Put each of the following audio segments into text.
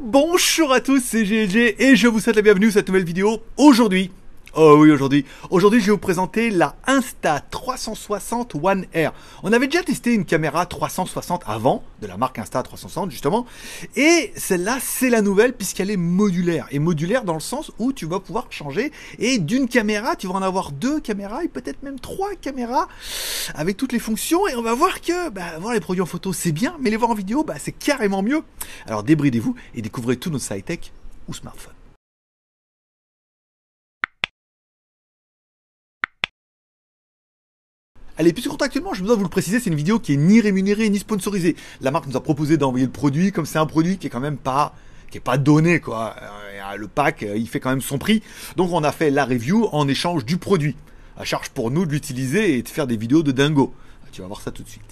Bonjour à tous, c'est GLG et je vous souhaite la bienvenue sur cette nouvelle vidéo. Aujourd'hui, aujourd'hui je vais vous présenter la Insta360 One R. On avait déjà testé une caméra 360 avant, de la marque Insta360 justement, et celle-là c'est la nouvelle puisqu'elle est modulaire. Et modulaire dans le sens où tu vas pouvoir changer, et d'une caméra tu vas en avoir deux caméras et peut-être même trois caméras avec toutes les fonctions, et on va voir que voir les produits en photo c'est bien, mais les voir en vidéo c'est carrément mieux. Alors débridez-vous et découvrez tous nos high-tech ou smartphones. Allez, puisque contractuellement, je besoin de vous le préciser, c'est une vidéo qui est ni rémunérée ni sponsorisée. La marque nous a proposé d'envoyer le produit, comme c'est un produit qui est quand même pas donné, quoi. Le pack, il fait quand même son prix. Donc on a fait la review en échange du produit. À charge pour nous de l'utiliser et de faire des vidéos de dingo. Tu vas voir ça tout de suite.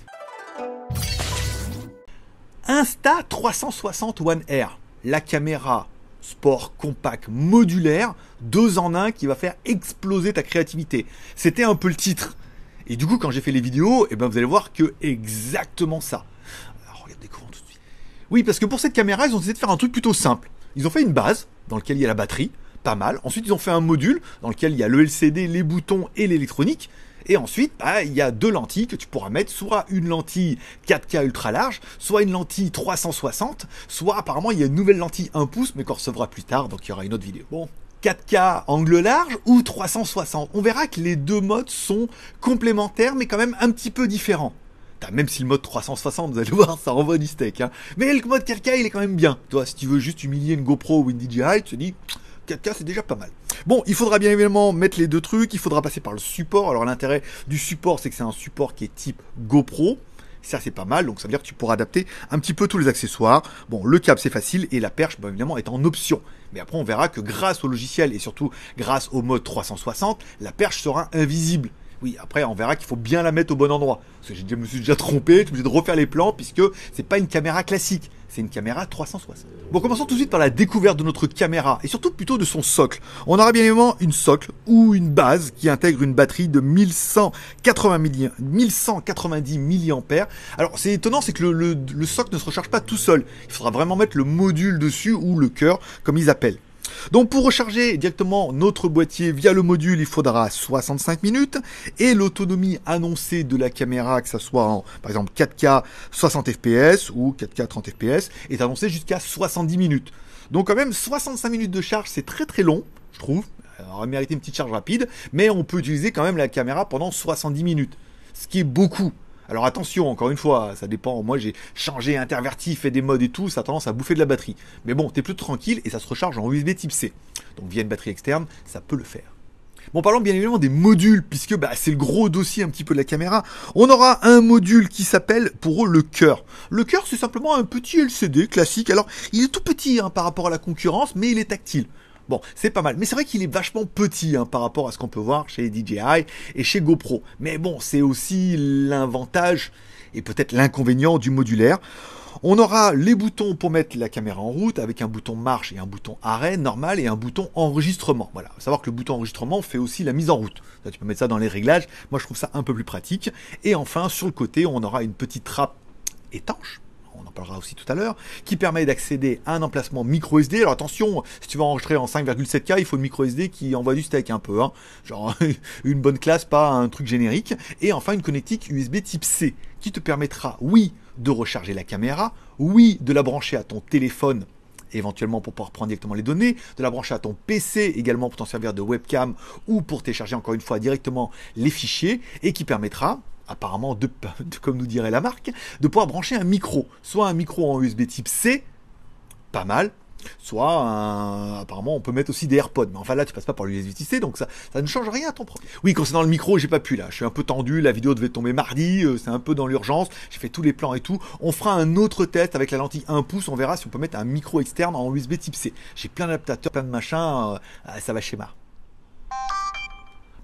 Insta360 One R, la caméra sport compact modulaire, 2 en 1 qui va faire exploser ta créativité. C'était un peu le titre. Et du coup, quand j'ai fait les vidéos, vous allez voir que exactement ça. Alors, regardez comment tout de suite. Oui, parce que pour cette caméra, ils ont essayé de faire un truc plutôt simple. Ils ont fait une base dans laquelle il y a la batterie, pas mal. Ensuite, ils ont fait un module dans lequel il y a le LCD, les boutons et l'électronique. Et ensuite, il y a 2 lentilles que tu pourras mettre, soit une lentille 4K ultra large, soit une lentille 360, soit apparemment il y a une nouvelle lentille 1 pouce, mais qu'on recevra plus tard, donc il y aura une autre vidéo. Bon. 4K angle large ou 360. On verra que les deux modes sont complémentaires, mais quand même un petit peu différents. Même si le mode 360, vous allez voir, ça renvoie du steak. Hein. Mais le mode 4K, il est quand même bien. Toi, si tu veux juste humilier une GoPro ou une DJI, tu te dis 4K, c'est déjà pas mal. Bon, il faudra bien évidemment mettre les deux trucs. Il faudra passer par le support. Alors l'intérêt du support, c'est que c'est un support qui est type GoPro. Ça c'est pas mal, donc ça veut dire que tu pourras adapter un petit peu tous les accessoires. Bon, le câble c'est facile et la perche évidemment est en option. Mais après on verra que grâce au logiciel et surtout grâce au mode 360, la perche sera invisible. Oui, après on verra qu'il faut bien la mettre au bon endroit. Parce que je me suis déjà trompé, je suis obligé de refaire les plans puisque c'est pas une caméra classique, c'est une caméra 360. Bon, commençons tout de suite par la découverte de notre caméra et surtout plutôt de son socle. On aura bien évidemment une socle ou une base qui intègre une batterie de 1190 mAh. Alors c'est étonnant, c'est que le socle ne se recharge pas tout seul. Il faudra vraiment mettre le module dessus ou le cœur comme ils appellent. Donc pour recharger directement notre boîtier via le module, il faudra 65 minutes et l'autonomie annoncée de la caméra, que ce soit en par exemple 4K 60 fps ou 4K 30 fps, est annoncée jusqu'à 70 minutes. Donc quand même 65 minutes de charge, c'est très très long, je trouve. On aurait mérité une petite charge rapide, mais on peut utiliser quand même la caméra pendant 70 minutes, ce qui est beaucoup. Alors attention, encore une fois, ça dépend. Moi, j'ai changé, interverti, fait des modes et tout, ça a tendance à bouffer de la batterie. Mais bon, t'es plus tranquille et ça se recharge en USB type C. Donc via une batterie externe, ça peut le faire. Bon, parlons bien évidemment des modules, puisque c'est le gros dossier un petit peu de la caméra. On aura un module qui s'appelle pour eux le cœur. Le cœur, c'est simplement un petit LCD classique. Alors, il est tout petit par rapport à la concurrence, mais il est tactile. Bon, c'est pas mal. Mais c'est vrai qu'il est vachement petit par rapport à ce qu'on peut voir chez DJI et chez GoPro. Mais bon, c'est aussi l'avantage et peut-être l'inconvénient du modulaire. On aura les boutons pour mettre la caméra en route avec un bouton marche et un bouton arrêt normal et un bouton enregistrement. Voilà, faut savoir que le bouton enregistrement fait aussi la mise en route. Là, tu peux mettre ça dans les réglages. Moi, je trouve ça un peu plus pratique. Et enfin, sur le côté, on aura une petite trappe étanche. On en parlera aussi tout à l'heure, qui permet d'accéder à un emplacement micro SD. Alors attention, si tu vas enregistrer en 5,7K, il faut une micro SD qui envoie du steak un peu, genre une bonne classe, pas un truc générique. Et enfin une connectique USB type C, qui te permettra, oui, de recharger la caméra, oui, de la brancher à ton téléphone, éventuellement pour pouvoir prendre directement les données, de la brancher à ton PC également pour t'en servir de webcam ou pour télécharger encore une fois directement les fichiers, et qui permettra apparemment, comme nous dirait la marque, de pouvoir brancher un micro. Soit un micro en USB type C, pas mal, soit apparemment on peut mettre aussi des AirPods. Mais enfin là tu passes pas par l'USB type C, donc ça ne change rien à ton problème. Oui, concernant le micro, j'ai pas pu là. Je suis un peu tendu, la vidéo devait tomber mardi, c'est un peu dans l'urgence. J'ai fait tous les plans et tout. On fera un autre test avec la lentille 1 pouce, on verra si on peut mettre un micro externe en USB type C. J'ai plein d'adaptateurs, plein de machins, ça va schéma.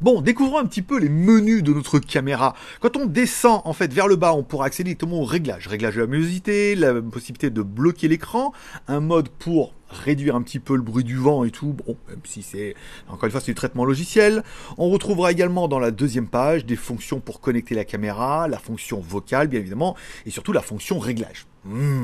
Bon, découvrons un petit peu les menus de notre caméra. Quand on descend en fait vers le bas, on pourra accéder directement au réglage. Réglage de la luminosité, la possibilité de bloquer l'écran, un mode pour réduire un petit peu le bruit du vent et tout. Bon, même si c'est, encore une fois, c'est du traitement logiciel. On retrouvera également dans la deuxième page des fonctions pour connecter la caméra, la fonction vocale bien évidemment, et surtout la fonction réglage.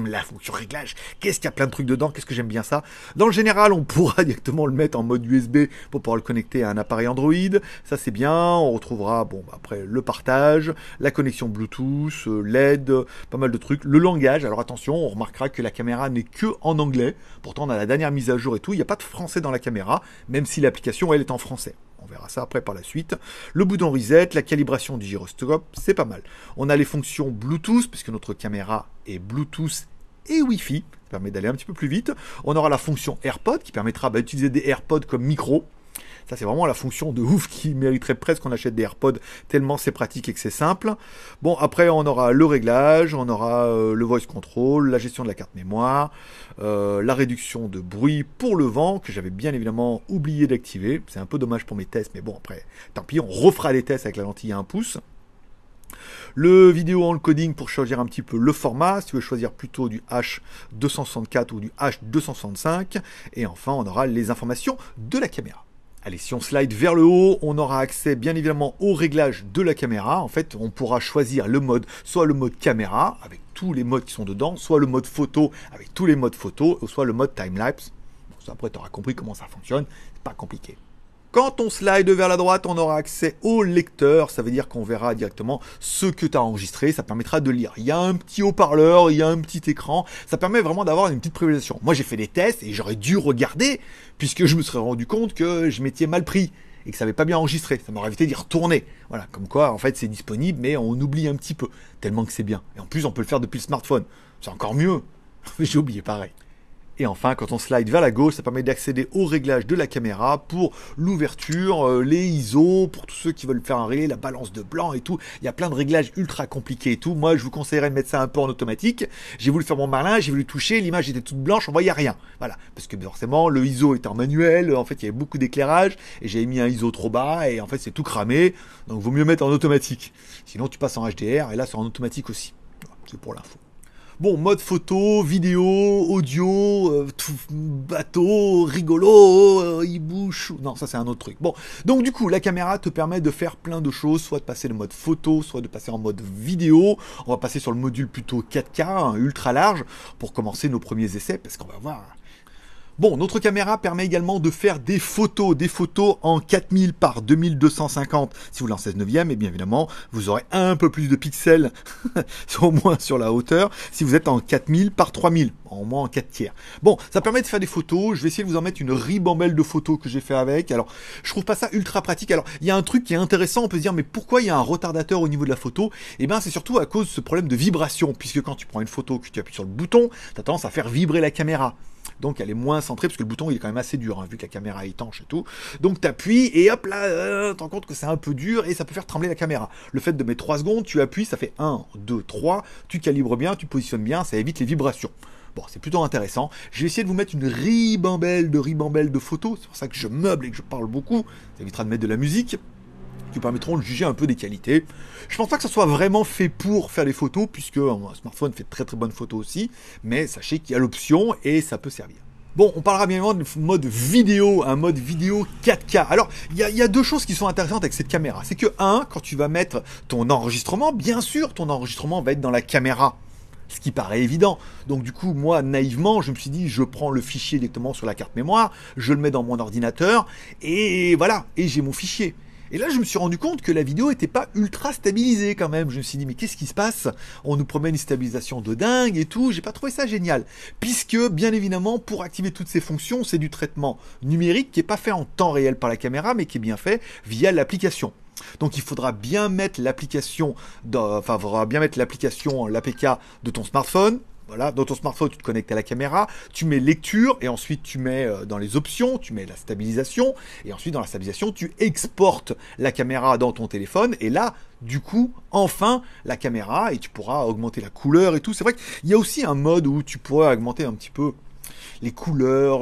La fonction réglage, qu'est-ce qu'il y a plein de trucs dedans, qu'est-ce que j'aime bien ça. Dans le général, on pourra directement le mettre en mode USB pour pouvoir le connecter à un appareil Android. Ça c'est bien, on retrouvera après le partage, la connexion Bluetooth, LED, pas mal de trucs. Le langage, alors attention, on remarquera que la caméra n'est que en anglais. Pourtant on a la dernière mise à jour et tout, il n'y a pas de français dans la caméra, même si l'application elle est en français. On verra ça après par la suite. Le bouton reset, la calibration du gyroscope, c'est pas mal. On a les fonctions Bluetooth, puisque notre caméra est Bluetooth et Wi-Fi. Ça permet d'aller un petit peu plus vite. On aura la fonction AirPod qui permettra d'utiliser des AirPods comme micro. Ça, c'est vraiment la fonction de ouf qui mériterait presque qu'on achète des AirPods tellement c'est pratique et que c'est simple. Bon, après, on aura le réglage, on aura le voice control, la gestion de la carte mémoire, la réduction de bruit pour le vent, que j'avais bien évidemment oublié d'activer. C'est un peu dommage pour mes tests, mais bon, après, tant pis, on refera les tests avec la lentille à 1 pouce. Le vidéo encoding pour choisir un petit peu le format, si tu veux choisir plutôt du H264 ou du H265. Et enfin, on aura les informations de la caméra. Allez, si on slide vers le haut, on aura accès bien évidemment au réglage de la caméra. En fait, on pourra choisir le mode, soit le mode caméra, avec tous les modes qui sont dedans, soit le mode photo, avec tous les modes photo, ou soit le mode time-lapse. Bon, ça, après, tu auras compris comment ça fonctionne, c'est pas compliqué. Quand on slide vers la droite, on aura accès au lecteur. Ça veut dire qu'on verra directement ce que tu as enregistré. Ça permettra de lire. Il y a un petit haut-parleur, il y a un petit écran. Ça permet vraiment d'avoir une petite prévisualisation. Moi, j'ai fait des tests et j'aurais dû regarder puisque je me serais rendu compte que je m'étais mal pris et que ça n'avait pas bien enregistré. Ça m'aurait évité d'y retourner. Voilà, comme quoi, en fait, c'est disponible, mais on oublie un petit peu. Tellement que c'est bien. Et en plus, on peut le faire depuis le smartphone. C'est encore mieux. J'ai oublié pareil. Et enfin, quand on slide vers la gauche, ça permet d'accéder au réglage de la caméra pour l'ouverture, les ISO, pour tous ceux qui veulent faire un relais, la balance de blanc et tout. Il y a plein de réglages ultra compliqués et tout. Moi, je vous conseillerais de mettre ça un peu en automatique. J'ai voulu faire mon malin, j'ai voulu toucher, l'image était toute blanche, on voyait rien. Voilà, parce que forcément, le ISO est en manuel, en fait, il y avait beaucoup d'éclairage, et j'avais mis un ISO trop bas, et en fait, c'est tout cramé. Donc, vaut mieux mettre en automatique. Sinon, tu passes en HDR, et là, c'est en automatique aussi. Voilà, c'est pour l'info. Bon, mode photo, vidéo, audio, bateau, rigolo, hibou, non, ça c'est un autre truc. Bon, donc du coup, la caméra te permet de faire plein de choses, soit de passer le mode photo, soit de passer en mode vidéo. On va passer sur le module plutôt 4K, hein, ultra large, pour commencer nos premiers essais, parce qu'on va voir. Bon, notre caméra permet également de faire des photos en 4000 par 2250. Si vous lancez 9e, et bien évidemment, vous aurez un peu plus de pixels, au moins sur la hauteur, si vous êtes en 4000 par 3000, au moins en 4 tiers. Bon, ça permet de faire des photos. Je vais essayer de vous en mettre une ribambelle de photos que j'ai fait avec. Alors, je trouve pas ça ultra pratique. Alors, il y a un truc qui est intéressant, on peut se dire, mais pourquoi il y a un retardateur au niveau de la photo? Eh bien, c'est surtout à cause de ce problème de vibration, puisque quand tu prends une photo, que tu appuies sur le bouton, tu as tendance à faire vibrer la caméra. Donc elle est moins centrée, parce que le bouton il est quand même assez dur, hein, vu que la caméra est étanche et tout. Donc tu appuies et hop là, tu te rends compte que c'est un peu dur et ça peut faire trembler la caméra. Le fait de mettre 3 secondes, tu appuies, ça fait 1, 2, 3, tu calibres bien, tu positionnes bien, ça évite les vibrations. Bon, c'est plutôt intéressant. Je vais essayer de vous mettre une ribambelle de photos, c'est pour ça que je meuble et que je parle beaucoup, ça évitera de mettre de la musique, qui permettront de juger un peu des qualités. Je pense pas que ça soit vraiment fait pour faire des photos, puisque un smartphone fait de très très bonnes photos aussi, mais sachez qu'il y a l'option et ça peut servir. Bon, on parlera bien évidemment de mode vidéo, un mode vidéo 4K. Alors, il y a deux choses qui sont intéressantes avec cette caméra. C'est que, quand tu vas mettre ton enregistrement, bien sûr, ton enregistrement va être dans la caméra. Ce qui paraît évident. Donc du coup, moi, naïvement, je me suis dit, je prends le fichier directement sur la carte mémoire, je le mets dans mon ordinateur, et voilà, et j'ai mon fichier. Et là, je me suis rendu compte que la vidéo n'était pas ultra stabilisée quand même. Je me suis dit, mais qu'est-ce qui se passe? On nous promet une stabilisation de dingue et tout. J'ai pas trouvé ça génial. Puisque, bien évidemment, pour activer toutes ces fonctions, c'est du traitement numérique qui n'est pas fait en temps réel par la caméra, mais qui est bien fait via l'application. Donc il faudra bien mettre l'application, l'APK de ton smartphone. Voilà, dans ton smartphone, tu te connectes à la caméra, tu mets lecture, et ensuite tu mets dans les options, tu mets la stabilisation, et ensuite dans la stabilisation, tu exportes la caméra dans ton téléphone, et là, du coup, enfin, la caméra, et tu pourras augmenter la couleur et tout. C'est vrai qu'il y a aussi un mode où tu pourrais augmenter un petit peu les couleurs,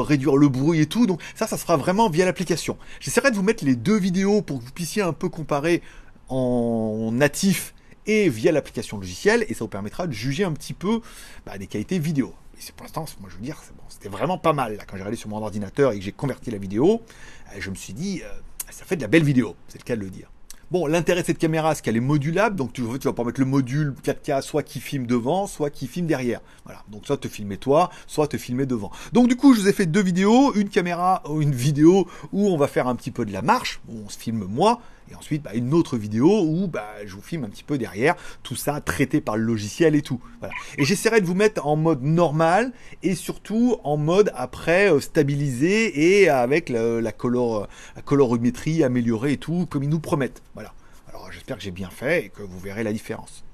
réduire le bruit et tout, donc ça se fera vraiment via l'application. J'essaierai de vous mettre les deux vidéos pour que vous puissiez un peu comparer en natif et via l'application logicielle, et ça vous permettra de juger un petit peu des qualités vidéo. Et pour l'instant, moi je veux dire, bon, c'était vraiment pas mal. Là, quand j'ai regardé sur mon ordinateur et que j'ai converti la vidéo, je me suis dit, ça fait de la belle vidéo, c'est le cas de le dire. Bon, l'intérêt de cette caméra, c'est qu'elle est modulable, donc tu vas pouvoir mettre le module 4K soit qui filme devant, soit qui filme derrière. Voilà, donc soit te filmer toi, soit te filmer devant. Donc du coup, je vous ai fait deux vidéos, une vidéo où on va faire un petit peu de la marche, où on se filme moi, et ensuite une autre vidéo où je vous filme un petit peu derrière, tout ça traité par le logiciel et tout. Voilà. Et j'essaierai de vous mettre en mode normal et surtout en mode après stabilisé et avec la colorimétrie améliorée et tout, comme ils nous promettent. Voilà. Alors j'espère que j'ai bien fait et que vous verrez la différence.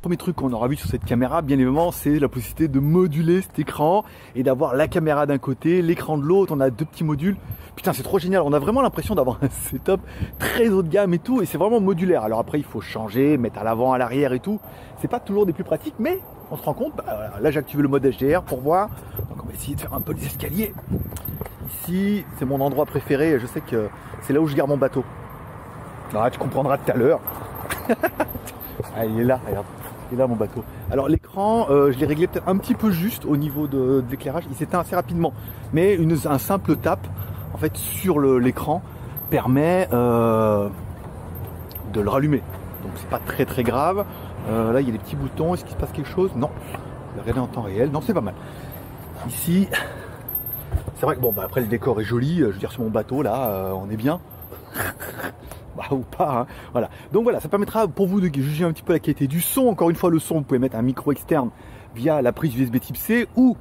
Premier truc qu'on aura vu sur cette caméra, bien évidemment, c'est la possibilité de moduler cet écran et d'avoir la caméra d'un côté, l'écran de l'autre. On a deux petits modules. Putain, c'est trop génial. On a vraiment l'impression d'avoir un setup très haut de gamme et tout. Et c'est vraiment modulaire. Alors après, il faut changer, mettre à l'avant, à l'arrière et tout. C'est pas toujours des plus pratiques, mais on se rend compte. Là, j'ai activé le mode HDR pour voir. Donc, on va essayer de faire un peu les escaliers. Ici, c'est mon endroit préféré. Je sais que c'est là où je garde mon bateau. Ah, tu comprendras tout à l'heure. Ah, il est là, regarde. Et là mon bateau. Alors l'écran, je l'ai réglé peut-être un petit peu juste au niveau de l'éclairage. Il s'éteint assez rapidement. Mais un simple tap en fait sur l'écran permet de le rallumer. Donc c'est pas très très grave. Là il y a des petits boutons. Est-ce qu'il se passe quelque chose? Non. Je vais regarder en temps réel. Non, c'est pas mal. Ici, c'est vrai que bon après le décor est joli. Je veux dire sur mon bateau là, on est bien. Ou pas, hein. Voilà. Donc voilà, ça permettra pour vous de juger un petit peu la qualité du son. Encore une fois, le son, vous pouvez mettre un micro externe via la prise USB type C ou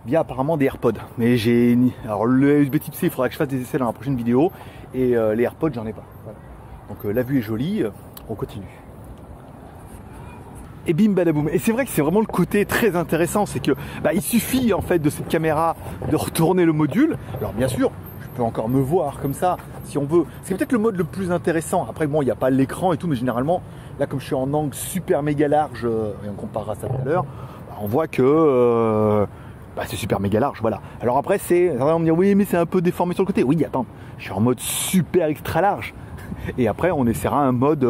via apparemment des AirPods. Mais alors le USB type C, il faudra que je fasse des essais dans la prochaine vidéo. Et les AirPods, j'en ai pas. Voilà. Donc la vue est jolie, on continue. Et bim badaboum. Et c'est vrai que c'est vraiment le côté très intéressant, c'est que il suffit en fait de cette caméra de retourner le module. Alors bien sûr, peut encore me voir comme ça si on veut. C'est peut-être le mode le plus intéressant. Après bon, il n'y a pas l'écran et tout, mais généralement là comme je suis en angle super méga large et on comparera ça tout à l'heure, on voit que c'est super méga large, voilà. Alors après on va me dire oui mais c'est un peu déformé sur le côté. Oui attends, je suis en mode super extra large et après on essaiera un mode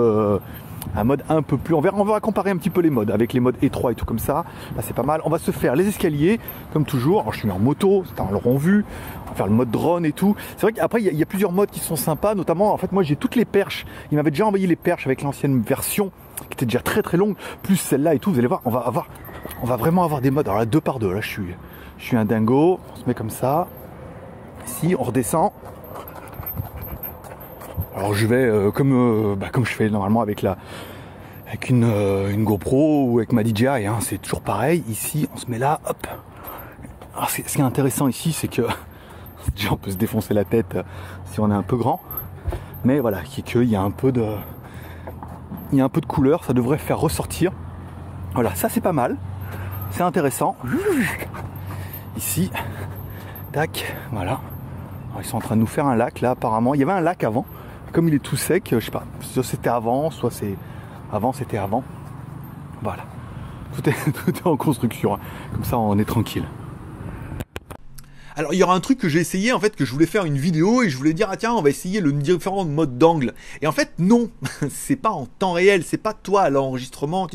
un peu plus, on va comparer un petit peu les modes avec les modes étroits et tout comme ça. Là c'est pas mal. On va se faire les escaliers comme toujours. Alors je suis en moto, c'est un long vu. On va faire le mode drone et tout. C'est vrai qu'après il y a plusieurs modes qui sont sympas, notamment en fait moi j'ai toutes les perches. Il m'avait déjà envoyé les perches avec l'ancienne version qui était déjà très très longue, plus celle-là et tout. Vous allez voir, on va vraiment avoir des modes. Alors là 2 par 2, là je suis un dingo. On se met comme ça. Ici on redescend. Alors je vais comme je fais normalement avec une GoPro ou avec ma DJI, hein, c'est toujours pareil. Ici on se met là, hop. Alors ce qui est intéressant ici, c'est que déjà on peut se défoncer la tête si on est un peu grand, mais voilà, il y a un peu de couleur, ça devrait faire ressortir. Voilà, ça c'est pas mal, c'est intéressant. Ici, tac, voilà. Alors, ils sont en train de nous faire un lac là apparemment. Il y avait un lac avant. Comme il est tout sec, je sais pas, soit c'était avant, soit c'était avant. Voilà. Tout est en construction, hein. Comme ça on est tranquille. Alors il y aura un truc que j'ai essayé en fait, que je voulais faire une vidéo et je voulais dire tiens on va essayer le différent mode d'angle. Et en fait non, c'est pas en temps réel, c'est pas toi à l'enregistrement,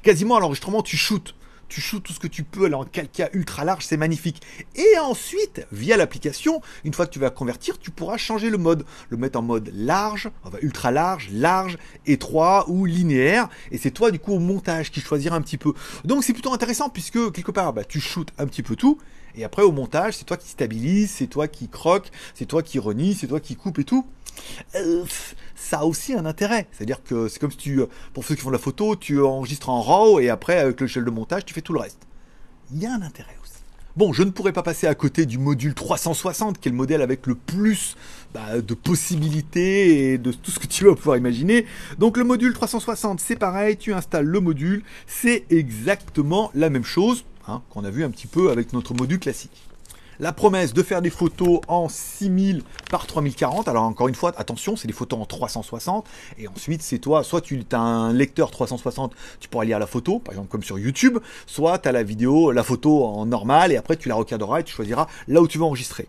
quasiment à l'enregistrement tu shootes. Tu shootes tout ce que tu peux en 4K ultra large, c'est magnifique. Et ensuite, via l'application, une fois que tu vas convertir, tu pourras changer le mode. Le mettre en mode large, ultra large, large, étroit ou linéaire. Et c'est toi, du coup, au montage qui choisira un petit peu. Donc c'est plutôt intéressant puisque, quelque part, tu shootes un petit peu tout. Et après, au montage, c'est toi qui stabilise, c'est toi qui croque, c'est toi qui renie, c'est toi qui coupe et tout. Ça a aussi un intérêt, c'est-à-dire que c'est comme si pour ceux qui font de la photo, tu enregistres en RAW et après avec le shell de montage, tu fais tout le reste. Il y a un intérêt aussi. Bon, je ne pourrais pas passer à côté du module 360, qui est le modèle avec le plus de possibilités et de tout ce que tu vas pouvoir imaginer. Donc le module 360, c'est pareil, tu installes le module, c'est exactement la même chose qu'on a vu un petit peu avec notre module classique. La promesse de faire des photos en 6000 par 3040. Alors encore une fois, attention, c'est des photos en 360. Et ensuite, c'est toi, soit tu as un lecteur 360, tu pourras lire la photo, par exemple comme sur YouTube, soit tu as la photo en normal, et après tu la recadreras et tu choisiras là où tu veux enregistrer.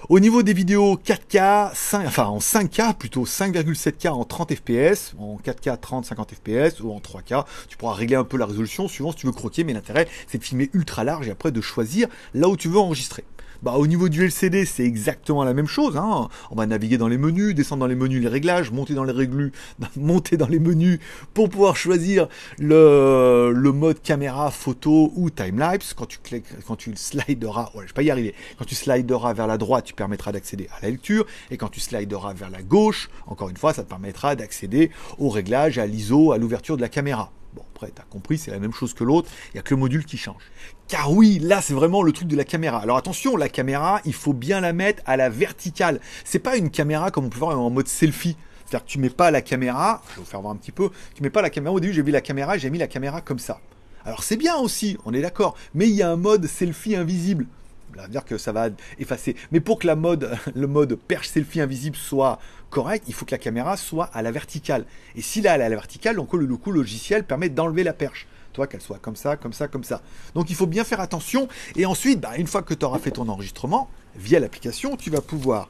Au niveau des vidéos 4K, en 5K, plutôt 5,7K en 30 fps, en 4K 30-50 fps ou en 3K, tu pourras régler un peu la résolution suivant si tu veux croquer, mais l'intérêt c'est de filmer ultra large et après de choisir là où tu veux enregistrer. Bah, au niveau du LCD, c'est exactement la même chose, hein. On va naviguer dans les menus, descendre dans les menus, les réglages, monter dans les réglages, monter dans les menus pour pouvoir choisir le mode caméra, photo ou timelapse. Quand tu slideras, ouais, je vais pas y arriver. Quand tu slideras vers la droite, tu permettras d'accéder à la lecture, et quand tu slideras vers la gauche, encore une fois, ça te permettra d'accéder au réglage, à l'ISO, à l'ouverture de la caméra. Bon, après, t'as compris, c'est la même chose que l'autre, il n'y a que le module qui change. Car oui, là, c'est vraiment le truc de la caméra. Alors attention, la caméra, il faut bien la mettre à la verticale. C'est pas une caméra comme on peut voir en mode selfie. C'est-à-dire que tu mets pas la caméra, je vais vous faire voir un petit peu, tu mets pas la caméra, au début j'ai vu la caméra, j'ai mis la caméra comme ça. Alors c'est bien aussi, on est d'accord, mais il y a un mode selfie invisible. Ça veut dire que ça va effacer. Mais pour que le mode perche selfie invisible soit correct, il faut que la caméra soit à la verticale. Et si là elle est à la verticale, donc le coup logiciel permet d'enlever la perche. Toi, qu'elle soit comme ça, comme ça, comme ça. Donc il faut bien faire attention. Et ensuite, une fois que tu auras fait ton enregistrement, via l'application, tu vas pouvoir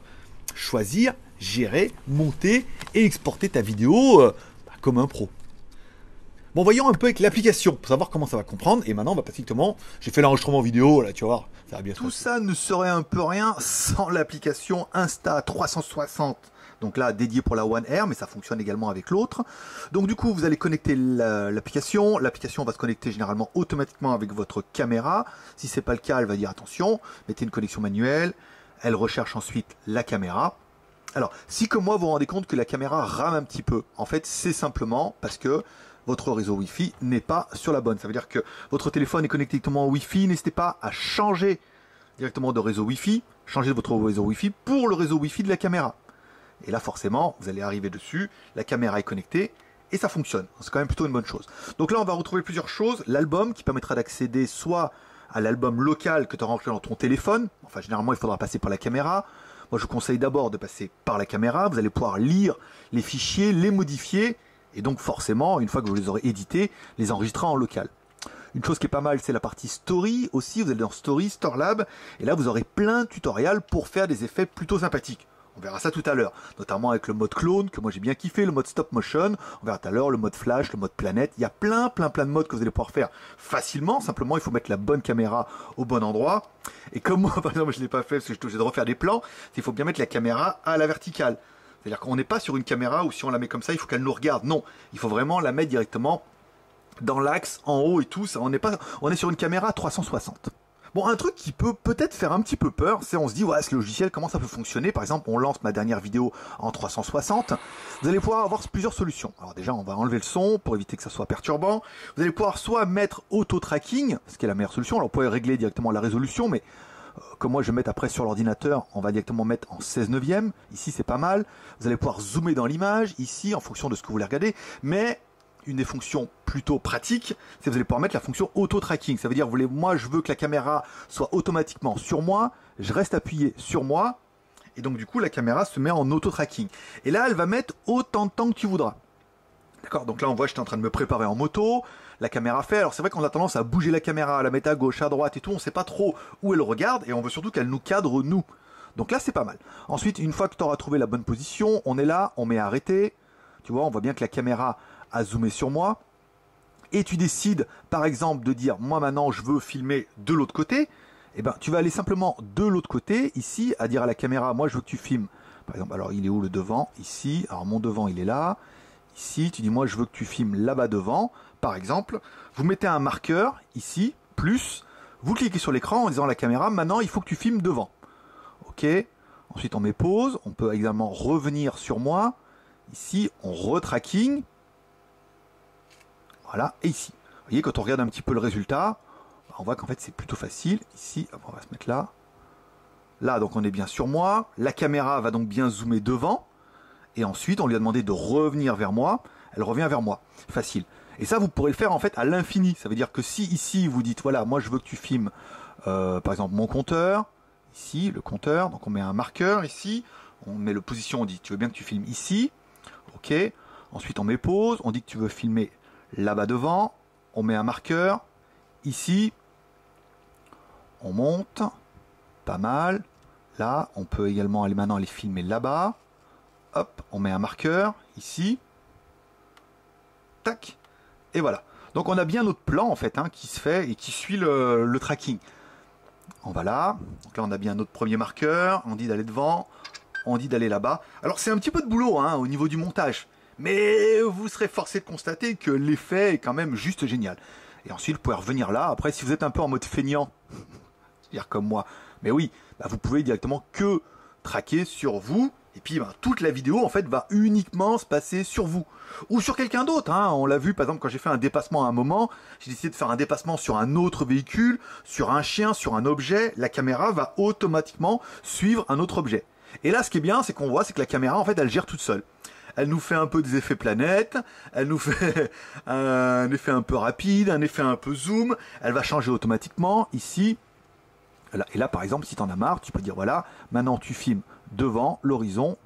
choisir, gérer, monter et exporter ta vidéo comme un pro. Bon, voyons un peu avec l'application pour savoir comment ça va comprendre. Et maintenant, on va pratiquement, j'ai fait l'enregistrement vidéo, là, tu vas voir, ça va bien. Tout ça ne serait un peu rien sans l'application Insta360. Donc là, dédié pour la One R, mais ça fonctionne également avec l'autre. Donc du coup, vous allez connecter l'application. L'application va se connecter généralement automatiquement avec votre caméra. Si c'est pas le cas, elle va dire attention, mettez une connexion manuelle. Elle recherche ensuite la caméra. Alors, si comme moi, vous vous rendez compte que la caméra rame un petit peu, en fait, c'est simplement parce que votre réseau Wi-Fi n'est pas sur la bonne. Ça veut dire que votre téléphone est connecté directement au Wi-Fi. N'hésitez pas à changer directement de réseau Wi-Fi, changer votre réseau Wi-Fi pour le réseau Wi-Fi de la caméra. Et là, forcément, vous allez arriver dessus, la caméra est connectée et ça fonctionne. C'est quand même plutôt une bonne chose. Donc là, on va retrouver plusieurs choses. L'album qui permettra d'accéder soit à l'album local que tu as rentré dans ton téléphone. Enfin, généralement, il faudra passer par la caméra. Moi, je vous conseille d'abord de passer par la caméra. Vous allez pouvoir lire les fichiers, les modifier. Et donc, forcément, une fois que vous les aurez édités, les enregistrer en local. Une chose qui est pas mal, c'est la partie Story aussi. Vous allez dans Story, Storelab. Et là, vous aurez plein de tutoriels pour faire des effets plutôt sympathiques. On verra ça tout à l'heure, notamment avec le mode clone, que moi j'ai bien kiffé, le mode stop motion, on verra tout à l'heure le mode flash, le mode planète, il y a plein de modes que vous allez pouvoir faire facilement, simplement il faut mettre la bonne caméra au bon endroit, et comme moi par exemple je ne l'ai pas fait parce que je suis obligé de refaire des plans, il faut bien mettre la caméra à la verticale, c'est-à-dire qu'on n'est pas sur une caméra où si on la met comme ça il faut qu'elle nous regarde, non, il faut vraiment la mettre directement dans l'axe, en haut et tout, ça, on est sur une caméra 360. Bon, un truc qui peut peut-être faire un petit peu peur, c'est on se dit, ouais, ce logiciel, comment ça peut fonctionner? Par exemple, on lance ma dernière vidéo en 360. Vous allez pouvoir avoir plusieurs solutions. Alors déjà, on va enlever le son pour éviter que ça soit perturbant. Vous allez pouvoir soit mettre auto-tracking, ce qui est la meilleure solution. Alors, vous pouvez régler directement la résolution, mais comme moi, je vais mettre après sur l'ordinateur, on va directement mettre en 16 neuvième. Ici, c'est pas mal. Vous allez pouvoir zoomer dans l'image, ici, en fonction de ce que vous voulez regarder. Mais une des fonctions plutôt pratiques, c'est que vous allez pouvoir mettre la fonction auto-tracking. Ça veut dire, moi, je veux que la caméra soit automatiquement sur moi, je reste appuyé sur moi, et donc du coup, la caméra se met en auto-tracking. Et là, elle va mettre autant de temps que tu voudras. D'accord? Donc là, on voit, j'étais en train de me préparer en moto, la caméra fait. Alors c'est vrai qu'on a tendance à bouger la caméra, à la mettre à gauche, à droite et tout, on ne sait pas trop où elle regarde, et on veut surtout qu'elle nous cadre, nous. Donc là, c'est pas mal. Ensuite, une fois que tu auras trouvé la bonne position, on est là, on met arrêter. Tu vois, on voit bien que la caméra a zoomé sur moi, et tu décides par exemple de dire moi maintenant je veux filmer de l'autre côté, et ben tu vas aller simplement de l'autre côté ici à dire à la caméra moi je veux que tu filmes par exemple, alors il est où le devant? Ici, alors mon devant il est là, ici tu dis moi je veux que tu filmes là-bas devant, par exemple, vous mettez un marqueur ici, plus, vous cliquez sur l'écran en disant à la caméra maintenant il faut que tu filmes devant, ok, ensuite on met pause, on peut également revenir sur moi, ici on retracking. Voilà, et ici. Vous voyez, quand on regarde un petit peu le résultat, on voit qu'en fait c'est plutôt facile. Ici, on va se mettre là. Là, donc on est bien sur moi. La caméra va donc bien zoomer devant. Et ensuite, on lui a demandé de revenir vers moi. Elle revient vers moi. Facile. Et ça, vous pourrez le faire en fait à l'infini. Ça veut dire que si ici, vous dites, voilà, moi je veux que tu filmes, par exemple, mon compteur. Ici, le compteur. Donc on met un marqueur ici. On met le position, on dit, tu veux bien que tu filmes ici. Ok. Ensuite, on met pause. On dit que tu veux filmer là-bas devant, on met un marqueur, ici, on monte, pas mal, là, on peut également aller maintenant aller filmer là-bas, hop, on met un marqueur, ici, tac, et voilà. Donc on a bien notre plan en fait, qui se fait et qui suit le tracking. On va là. Donc là, on a bien notre premier marqueur. On dit d'aller devant. On dit d'aller là-bas. Alors, c'est un petit peu de boulot hein, au niveau du montage. Mais vous serez forcé de constater que l'effet est quand même juste génial. Et ensuite, vous pouvez revenir là. Après, si vous êtes un peu en mode feignant, c'est-à-dire comme moi, mais oui, bah, vous pouvez directement que traquer sur vous. Et puis, bah, toute la vidéo, en fait, va uniquement se passer sur vous. Ou sur quelqu'un d'autre. Hein. On l'a vu, par exemple, quand j'ai fait un dépassement à un moment, j'ai décidé de faire un dépassement sur un autre véhicule, sur un chien, sur un objet. La caméra va automatiquement suivre un autre objet. Et là, ce qui est bien, c'est qu'on voit, c'est que la caméra, en fait, elle gère toute seule. Elle nous fait un peu des effets planètes, elle nous fait un effet un peu rapide, un effet un peu zoom, elle va changer automatiquement ici. Et là, par exemple, si tu en as marre, tu peux dire, voilà, maintenant tu filmes devant l'horizon,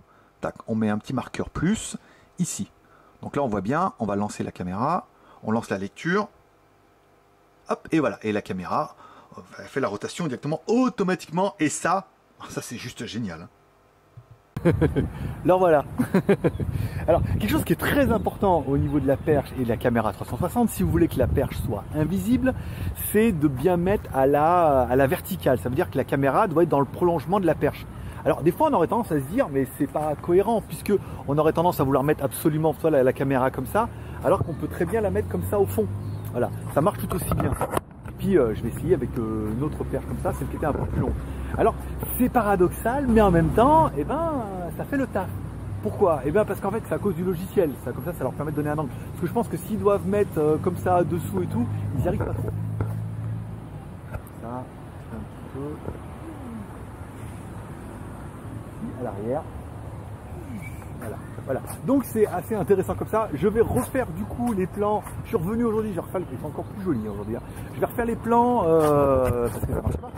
tac, on met un petit marqueur plus, ici. Donc là, on voit bien, on va lancer la caméra, on lance la lecture, hop, et voilà, et la caméra fait la rotation directement automatiquement, et ça c'est juste génial. Hein. Alors voilà. Alors quelque chose qui est très important au niveau de la perche et de la caméra 360, si vous voulez que la perche soit invisible, c'est de bien mettre à la verticale. Ça veut dire que la caméra doit être dans le prolongement de la perche. Alors des fois on aurait tendance à se dire mais c'est pas cohérent puisque on aurait tendance à vouloir mettre absolument soit la caméra comme ça, alors qu'on peut très bien la mettre comme ça au fond. Voilà, ça marche tout aussi bien. Et puis je vais essayer avec une autre perche comme ça, celle qui était un peu plus longue. Alors c'est paradoxal, mais en même temps, eh ben, ça fait le taf. Pourquoi? Eh bien parce qu'en fait c'est à cause du logiciel. Ça, comme ça leur permet de donner un angle. Parce que je pense que s'ils doivent mettre comme ça dessous et tout, ils n'y arrivent pas trop. Ça, un petit peu. À l'arrière. Voilà. Donc c'est assez intéressant comme ça. Je vais refaire du coup les plans. Je suis revenu aujourd'hui, je vais refaire les plans encore plus jolis aujourd'hui. Hein. Je vais refaire les plans parce que ça marche pas.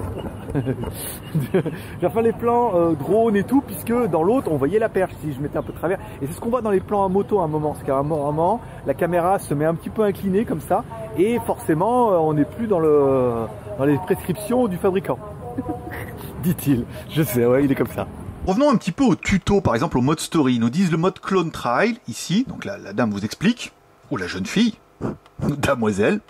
Je vais refaire les plans drone et tout, puisque dans l'autre on voyait la perche si je mettais un peu de travers. Et c'est ce qu'on voit dans les plans à moto à un moment. C'est qu'à un moment, la caméra se met un petit peu inclinée comme ça, et forcément on n'est plus dans les prescriptions du fabricant. Dit-il. Je sais, ouais, il est comme ça. Revenons un petit peu au tuto, par exemple au mode story. Ils nous disent le mode clone trial, ici. Donc la dame vous explique, ou la jeune fille, damoiselle,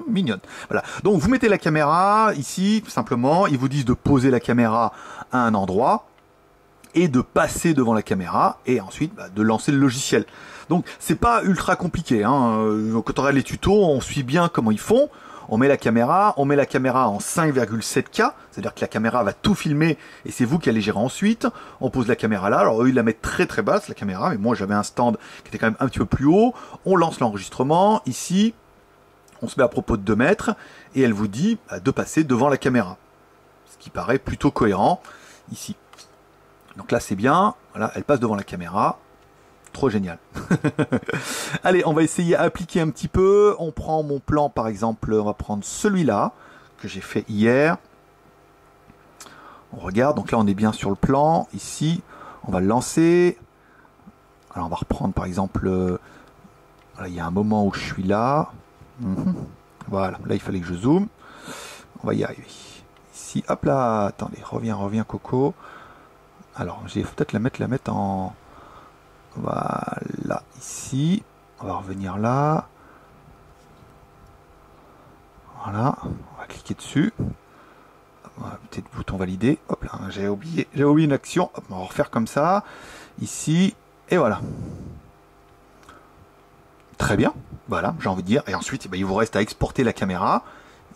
mignonne. Voilà. Donc vous mettez la caméra ici, simplement. Ils vous disent de poser la caméra à un endroit et de passer devant la caméra et ensuite de lancer le logiciel. Donc c'est pas ultra compliqué. Hein. Quand on regarde les tutos, on suit bien comment ils font. On met la caméra en 5,7K, c'est-à-dire que la caméra va tout filmer et c'est vous qui allez gérer ensuite. On pose la caméra là, alors eux ils la mettent très très basse la caméra, mais moi j'avais un stand qui était quand même un petit peu plus haut. On lance l'enregistrement, ici, on se met à propos de 2 mètres et elle vous dit de passer devant la caméra. Ce qui paraît plutôt cohérent ici. Donc là c'est bien, voilà, elle passe devant la caméra. Trop génial. Allez, on va essayer à appliquer un petit peu. On prend mon plan, par exemple, on va prendre celui-là, que j'ai fait hier. On regarde, donc là on est bien sur le plan, ici. On va le lancer. Alors on va reprendre, par exemple, voilà, il y a un moment où je suis là. Voilà, là il fallait que je zoome. On va y arriver. Ici, hop là, attendez, reviens Coco. Alors, j'ai peut-être la mettre en... Voilà, ici, on va revenir là. Voilà, on va cliquer dessus. Voilà, peut-être bouton validé. Hop là, j'ai oublié une action. Hop, on va refaire comme ça. Ici, et voilà. Très bien, voilà, j'ai envie de dire. Et ensuite, il vous reste à exporter la caméra.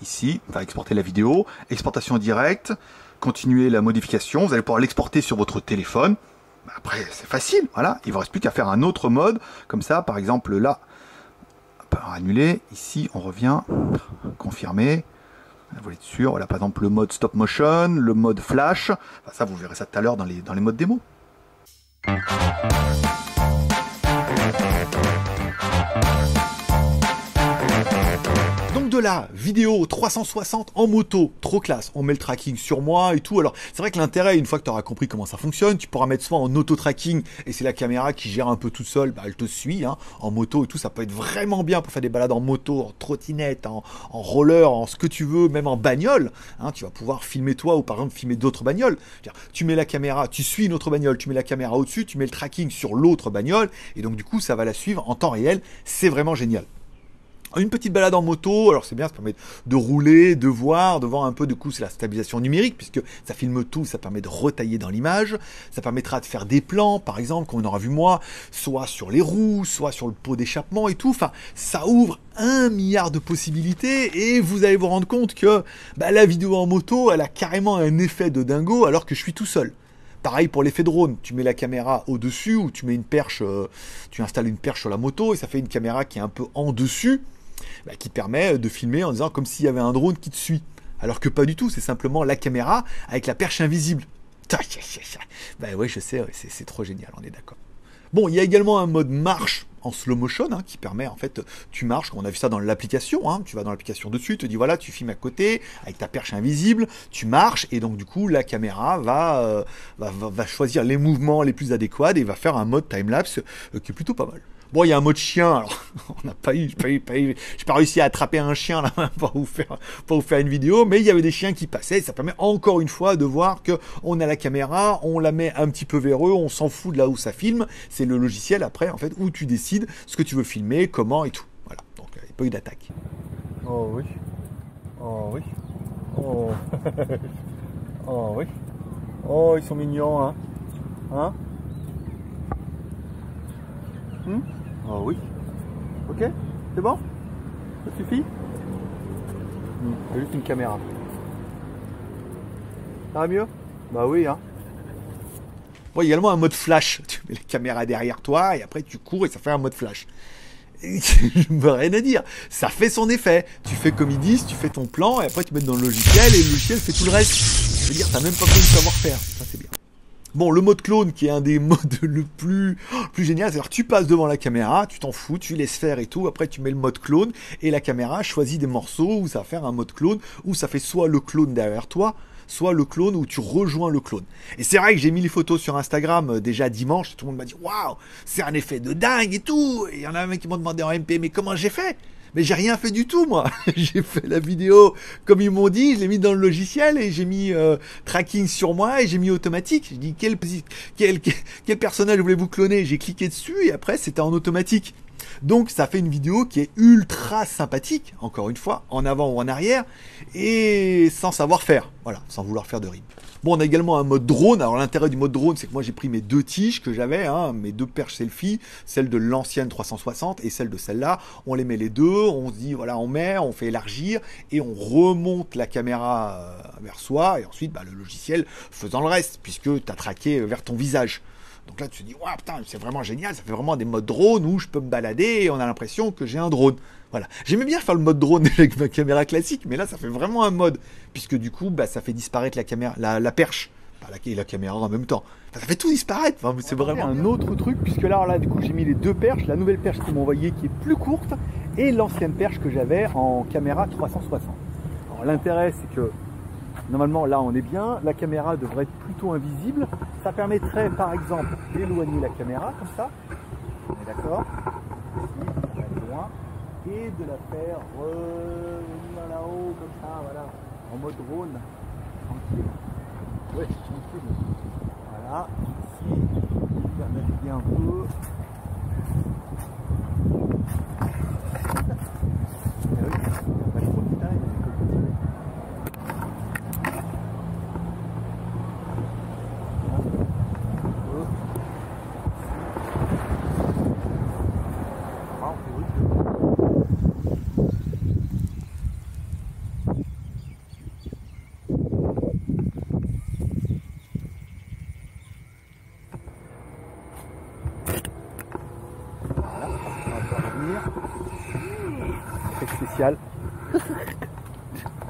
Ici, on va exporter la vidéo. Exportation directe. Continuer la modification. Vous allez pouvoir l'exporter sur votre téléphone. Après, c'est facile, voilà. Il ne vous reste plus qu'à faire un autre mode, comme ça, par exemple, là, annuler. Ici, on revient, confirmer. Vous êtes sûr, voilà, par exemple, le mode stop motion, le mode flash. Enfin, ça, vous verrez ça tout à l'heure dans les modes démo. De la vidéo 360 en moto, trop classe, on met le tracking sur moi et tout. Alors c'est vrai que l'intérêt, une fois que tu auras compris comment ça fonctionne, tu pourras mettre soit en auto-tracking et c'est la caméra qui gère un peu toute seule, elle te suit hein, en moto et tout, ça peut être vraiment bien pour faire des balades en moto, en trottinette, en roller, en ce que tu veux, même en bagnole, hein, tu vas pouvoir filmer toi ou par exemple filmer d'autres bagnoles. Tu mets la caméra, tu suis une autre bagnole, tu mets la caméra au-dessus, tu mets le tracking sur l'autre bagnole et donc du coup ça va la suivre en temps réel, c'est vraiment génial. Une petite balade en moto, alors c'est bien, ça permet de rouler, de voir un peu, de coup c'est la stabilisation numérique, puisque ça filme tout, ça permet de retailler dans l'image, ça permettra de faire des plans, par exemple, comme on aura vu moi, soit sur les roues, soit sur le pot d'échappement et tout, enfin, ça ouvre 1 milliard de possibilités, et vous allez vous rendre compte que la vidéo en moto, elle a carrément un effet de dingo, alors que je suis tout seul. Pareil pour l'effet drone, tu mets la caméra au-dessus, ou tu mets une perche, tu installes une perche sur la moto, et ça fait une caméra qui est un peu en dessus, qui permet de filmer en disant comme s'il y avait un drone qui te suit. Alors que pas du tout, c'est simplement la caméra avec la perche invisible. Oui, je sais, c'est trop génial, on est d'accord. Bon, il y a également un mode marche en slow motion qui permet, en fait, tu marches, on a vu ça dans l'application, tu vas dans l'application dessus, tu te dis voilà, tu filmes à côté avec ta perche invisible, tu marches et donc du coup la caméra va choisir les mouvements les plus adéquats et va faire un mode timelapse qui est plutôt pas mal. Bon, il y a un mode chien, alors on n'a pas eu, j'ai pas réussi à attraper un chien là pour vous faire une vidéo, mais il y avait des chiens qui passaient, et ça permet encore une fois de voir que on a la caméra, on la met un petit peu vers eux, on s'en fout de là où ça filme, c'est le logiciel après en fait où tu décides ce que tu veux filmer, comment et tout. Voilà, donc il n'y a pas eu d'attaque. Oh oui, oh oui, oh, oh oui, oh ils sont mignons hein, Oh oui. Ok, c'est bon? Ça suffit? C'est juste une caméra. Ça va mieux? Bah oui, Bon, il y a également un mode flash. Tu mets la caméra derrière toi et après tu cours et ça fait un mode flash. Je me rien à dire. Ça fait son effet. Tu fais comme ils disent, tu fais ton plan et après tu mets dans le logiciel et le logiciel fait tout le reste. Je veux dire, t'as même pas besoin de savoir faire. Ça c'est bien. Bon, le mode clone qui est un des modes le plus génial, c'est-à-dire tu passes devant la caméra, tu t'en fous, tu laisses faire et tout, après tu mets le mode clone et la caméra choisit des morceaux où ça va faire un mode clone, où ça fait soit le clone derrière toi, soit le clone où tu rejoins le clone. Et c'est vrai que j'ai mis les photos sur Instagram déjà dimanche, et tout le monde m'a dit waouh, c'est un effet de dingue et tout, et il y en a un mec qui m'a demandé en MP, mais comment j'ai fait? Mais j'ai rien fait du tout, moi. J'ai fait la vidéo comme ils m'ont dit, je l'ai mis dans le logiciel et j'ai mis tracking sur moi et j'ai mis automatique. J'ai dit quel personnage voulez-vous cloner? J'ai cliqué dessus et après c'était en automatique. Donc ça fait une vidéo qui est ultra sympathique, encore une fois, en avant ou en arrière, et sans savoir faire, voilà, sans vouloir faire de rime. Bon, on a également un mode drone. Alors l'intérêt du mode drone, c'est que moi j'ai pris mes 2 tiges que j'avais, mes 2 perches selfie, celle de l'ancienne 360 et celle de celle-là. On les met les deux, on se dit voilà, on fait élargir et on remonte la caméra vers soi et ensuite le logiciel faisant le reste puisque tu as traqué vers ton visage. Donc là, tu te dis, waouh, putain, c'est vraiment génial, ça fait vraiment des modes drone où je peux me balader et on a l'impression que j'ai un drone. Voilà. J'aimais bien faire le mode drone avec ma caméra classique, mais là, ça fait vraiment un mode, puisque du coup, ça fait disparaître la caméra, la perche, et la caméra en même temps. Enfin, ça fait tout disparaître. Enfin, c'est vraiment un autre truc, puisque là, du coup, j'ai mis les 2 perches, la nouvelle perche qu'ils m'ont envoyée qui est plus courte, et l'ancienne perche que j'avais en caméra 360. Alors l'intérêt, c'est que normalement, là, on est bien. La caméra devrait être plutôt invisible. Ça permettrait, par exemple, d'éloigner la caméra, comme ça. On est d'accord? Loin. Et de la faire revenir là-haut, comme ça, voilà. En mode drone. Tranquille. Ouais, tranquille. Voilà. Ici, faire naviguer un peu. Spécial. Je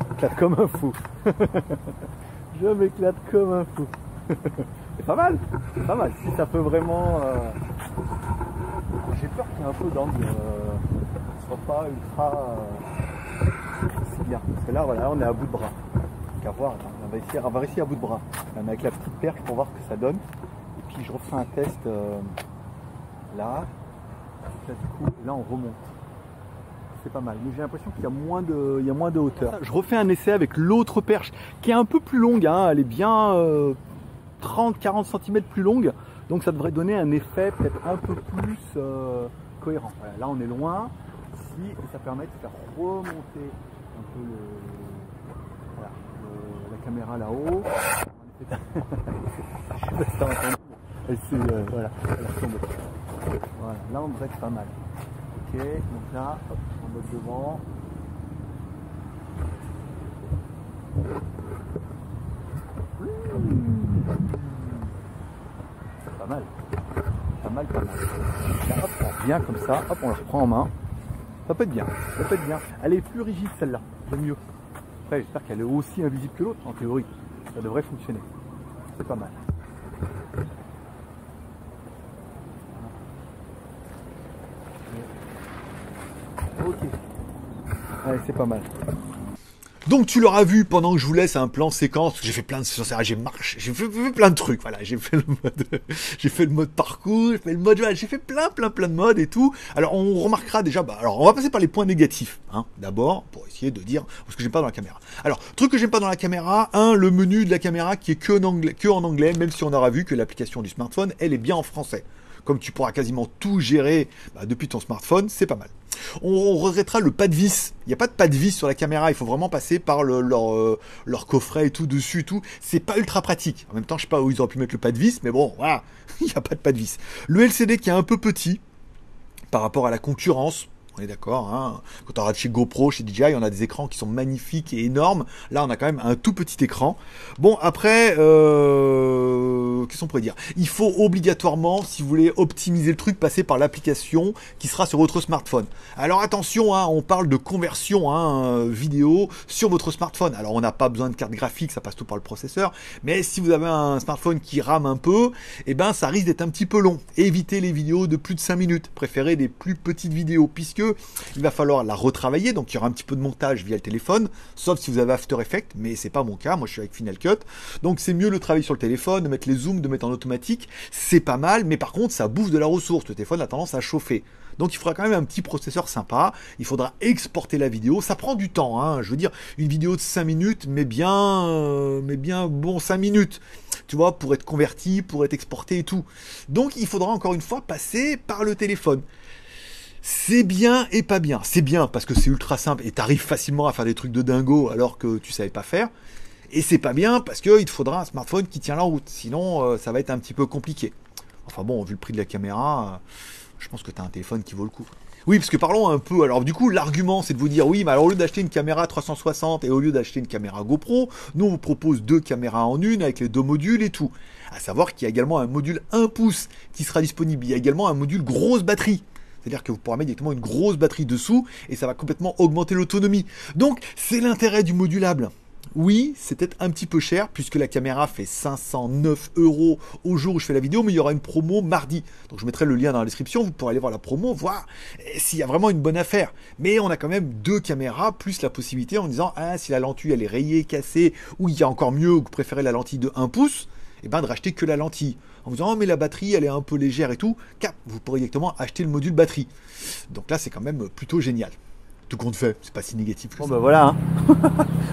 m'éclate comme un fou. Je m'éclate comme un fou. C'est pas mal. C'est pas mal. Si ça peut vraiment. J'ai peur qu'il y ait un peu d'angle. Soit pas ultra. C'est bien. Parce que là, voilà, on est à bout de bras. Donc à voir. On va réussir à bout de bras. Même avec la petite perche pour voir ce que ça donne. Et puis je refais un test là. Là, du coup, là on remonte. C'est pas mal, mais j'ai l'impression qu'il y a moins de hauteur. Je refais un essai avec l'autre perche qui est un peu plus longue, elle est bien 30-40 cm plus longue, donc ça devrait donner un effet peut-être un peu plus cohérent. Voilà, là on est loin, ici et ça permet de faire remonter un peu voilà, la caméra là-haut. Voilà, elle retombe. Voilà, là on dirait que c'est pas mal. Ok, donc là, hop, en mode devant. C'est pas mal. Pas mal, pas mal. Là, hop, bien comme ça, hop, on la reprend en main. Ça peut être bien, ça peut être bien. Elle est plus rigide celle-là, j'aime mieux. Après, j'espère qu'elle est aussi invisible que l'autre, en théorie. Ça devrait fonctionner. C'est pas mal. Ok. Allez, c'est pas mal. Donc tu l'auras vu pendant que je vous laisse un plan séquence, j'ai fait plein de j'ai fait plein de trucs, voilà, j'ai fait le mode parcours, j'ai fait le mode, j'ai fait plein de modes et tout. Alors on remarquera déjà, alors on va passer par les points négatifs, hein, d'abord, pour essayer de dire ce que j'aime pas dans la caméra. Alors, truc que j'aime pas dans la caméra, le menu de la caméra qui est que en anglais, même si on aura vu que l'application du smartphone, elle est bien en français. Comme tu pourras quasiment tout gérer depuis ton smartphone, c'est pas mal. On regrettera le pas de vis. Il n'y a pas de pas de vis sur la caméra. Il faut vraiment passer par leur coffret et tout dessus et tout. C'est pas ultra pratique. En même temps, je sais pas où ils auraient pu mettre le pas de vis, mais bon, voilà, il n'y a pas de pas de vis. Le LCD qui est un peu petit par rapport à la concurrence. On est d'accord, hein. Quand on regarde chez GoPro, chez DJI, on a des écrans qui sont magnifiques et énormes. Là, on a quand même un tout petit écran. Bon, après, qu'est-ce qu'on pourrait dire? Il faut obligatoirement, si vous voulez optimiser le truc, passer par l'application qui sera sur votre smartphone. Alors attention, hein, on parle de conversion vidéo sur votre smartphone. Alors, on n'a pas besoin de carte graphique, ça passe tout par le processeur. Mais si vous avez un smartphone qui rame un peu, eh ben, ça risque d'être un petit peu long. Évitez les vidéos de plus de 5 minutes. Préférez des plus petites vidéos, puisque il va falloir la retravailler, donc il y aura un petit peu de montage via le téléphone, sauf si vous avez After Effects, mais c'est pas mon cas, moi je suis avec Final Cut, donc c'est mieux le travail sur le téléphone, de mettre les zooms, de mettre en automatique, c'est pas mal, mais par contre ça bouffe de la ressource, le téléphone a tendance à chauffer. Donc il faudra quand même un petit processeur sympa, il faudra exporter la vidéo, ça prend du temps, hein. Je veux dire, une vidéo de 5 minutes, mais bien bon 5 minutes, tu vois, pour être converti, pour être exporté et tout. Donc il faudra encore une fois passer par le téléphone. C'est bien et pas bien. C'est bien parce que c'est ultra simple et t'arrives facilement à faire des trucs de dingo alors que tu savais pas faire. Et c'est pas bien parce qu'il te faudra un smartphone qui tient la route. Sinon, ça va être un petit peu compliqué. Enfin bon, vu le prix de la caméra, je pense que t'as un téléphone qui vaut le coup. Oui, parce que parlons un peu. Alors du coup, l'argument, c'est de vous dire, oui, mais alors au lieu d'acheter une caméra 360 et au lieu d'acheter une caméra GoPro, nous on vous propose 2 caméras en une avec les 2 modules et tout. À savoir qu'il y a également un module 1 pouce qui sera disponible. Il y a également un module grosse batterie. C'est-à-dire que vous pourrez mettre directement une grosse batterie dessous et ça va complètement augmenter l'autonomie. Donc, c'est l'intérêt du modulable. Oui, c'est peut-être un petit peu cher puisque la caméra fait 509 € au jour où je fais la vidéo, mais il y aura une promo mardi. Donc, je mettrai le lien dans la description, vous pourrez aller voir la promo, voir s'il y a vraiment une bonne affaire. Mais on a quand même 2 caméras plus la possibilité en disant, si la lentille elle est rayée, cassée, ou il y a encore mieux, ou vous préférez la lentille de 1 pouce, et de racheter que la lentille. En vous disant, mais la batterie, elle est un peu légère et tout, vous pourrez directement acheter le module batterie. Donc là, c'est quand même plutôt génial. Tout compte fait, c'est pas si négatif que ça. Bon, bah voilà, hein.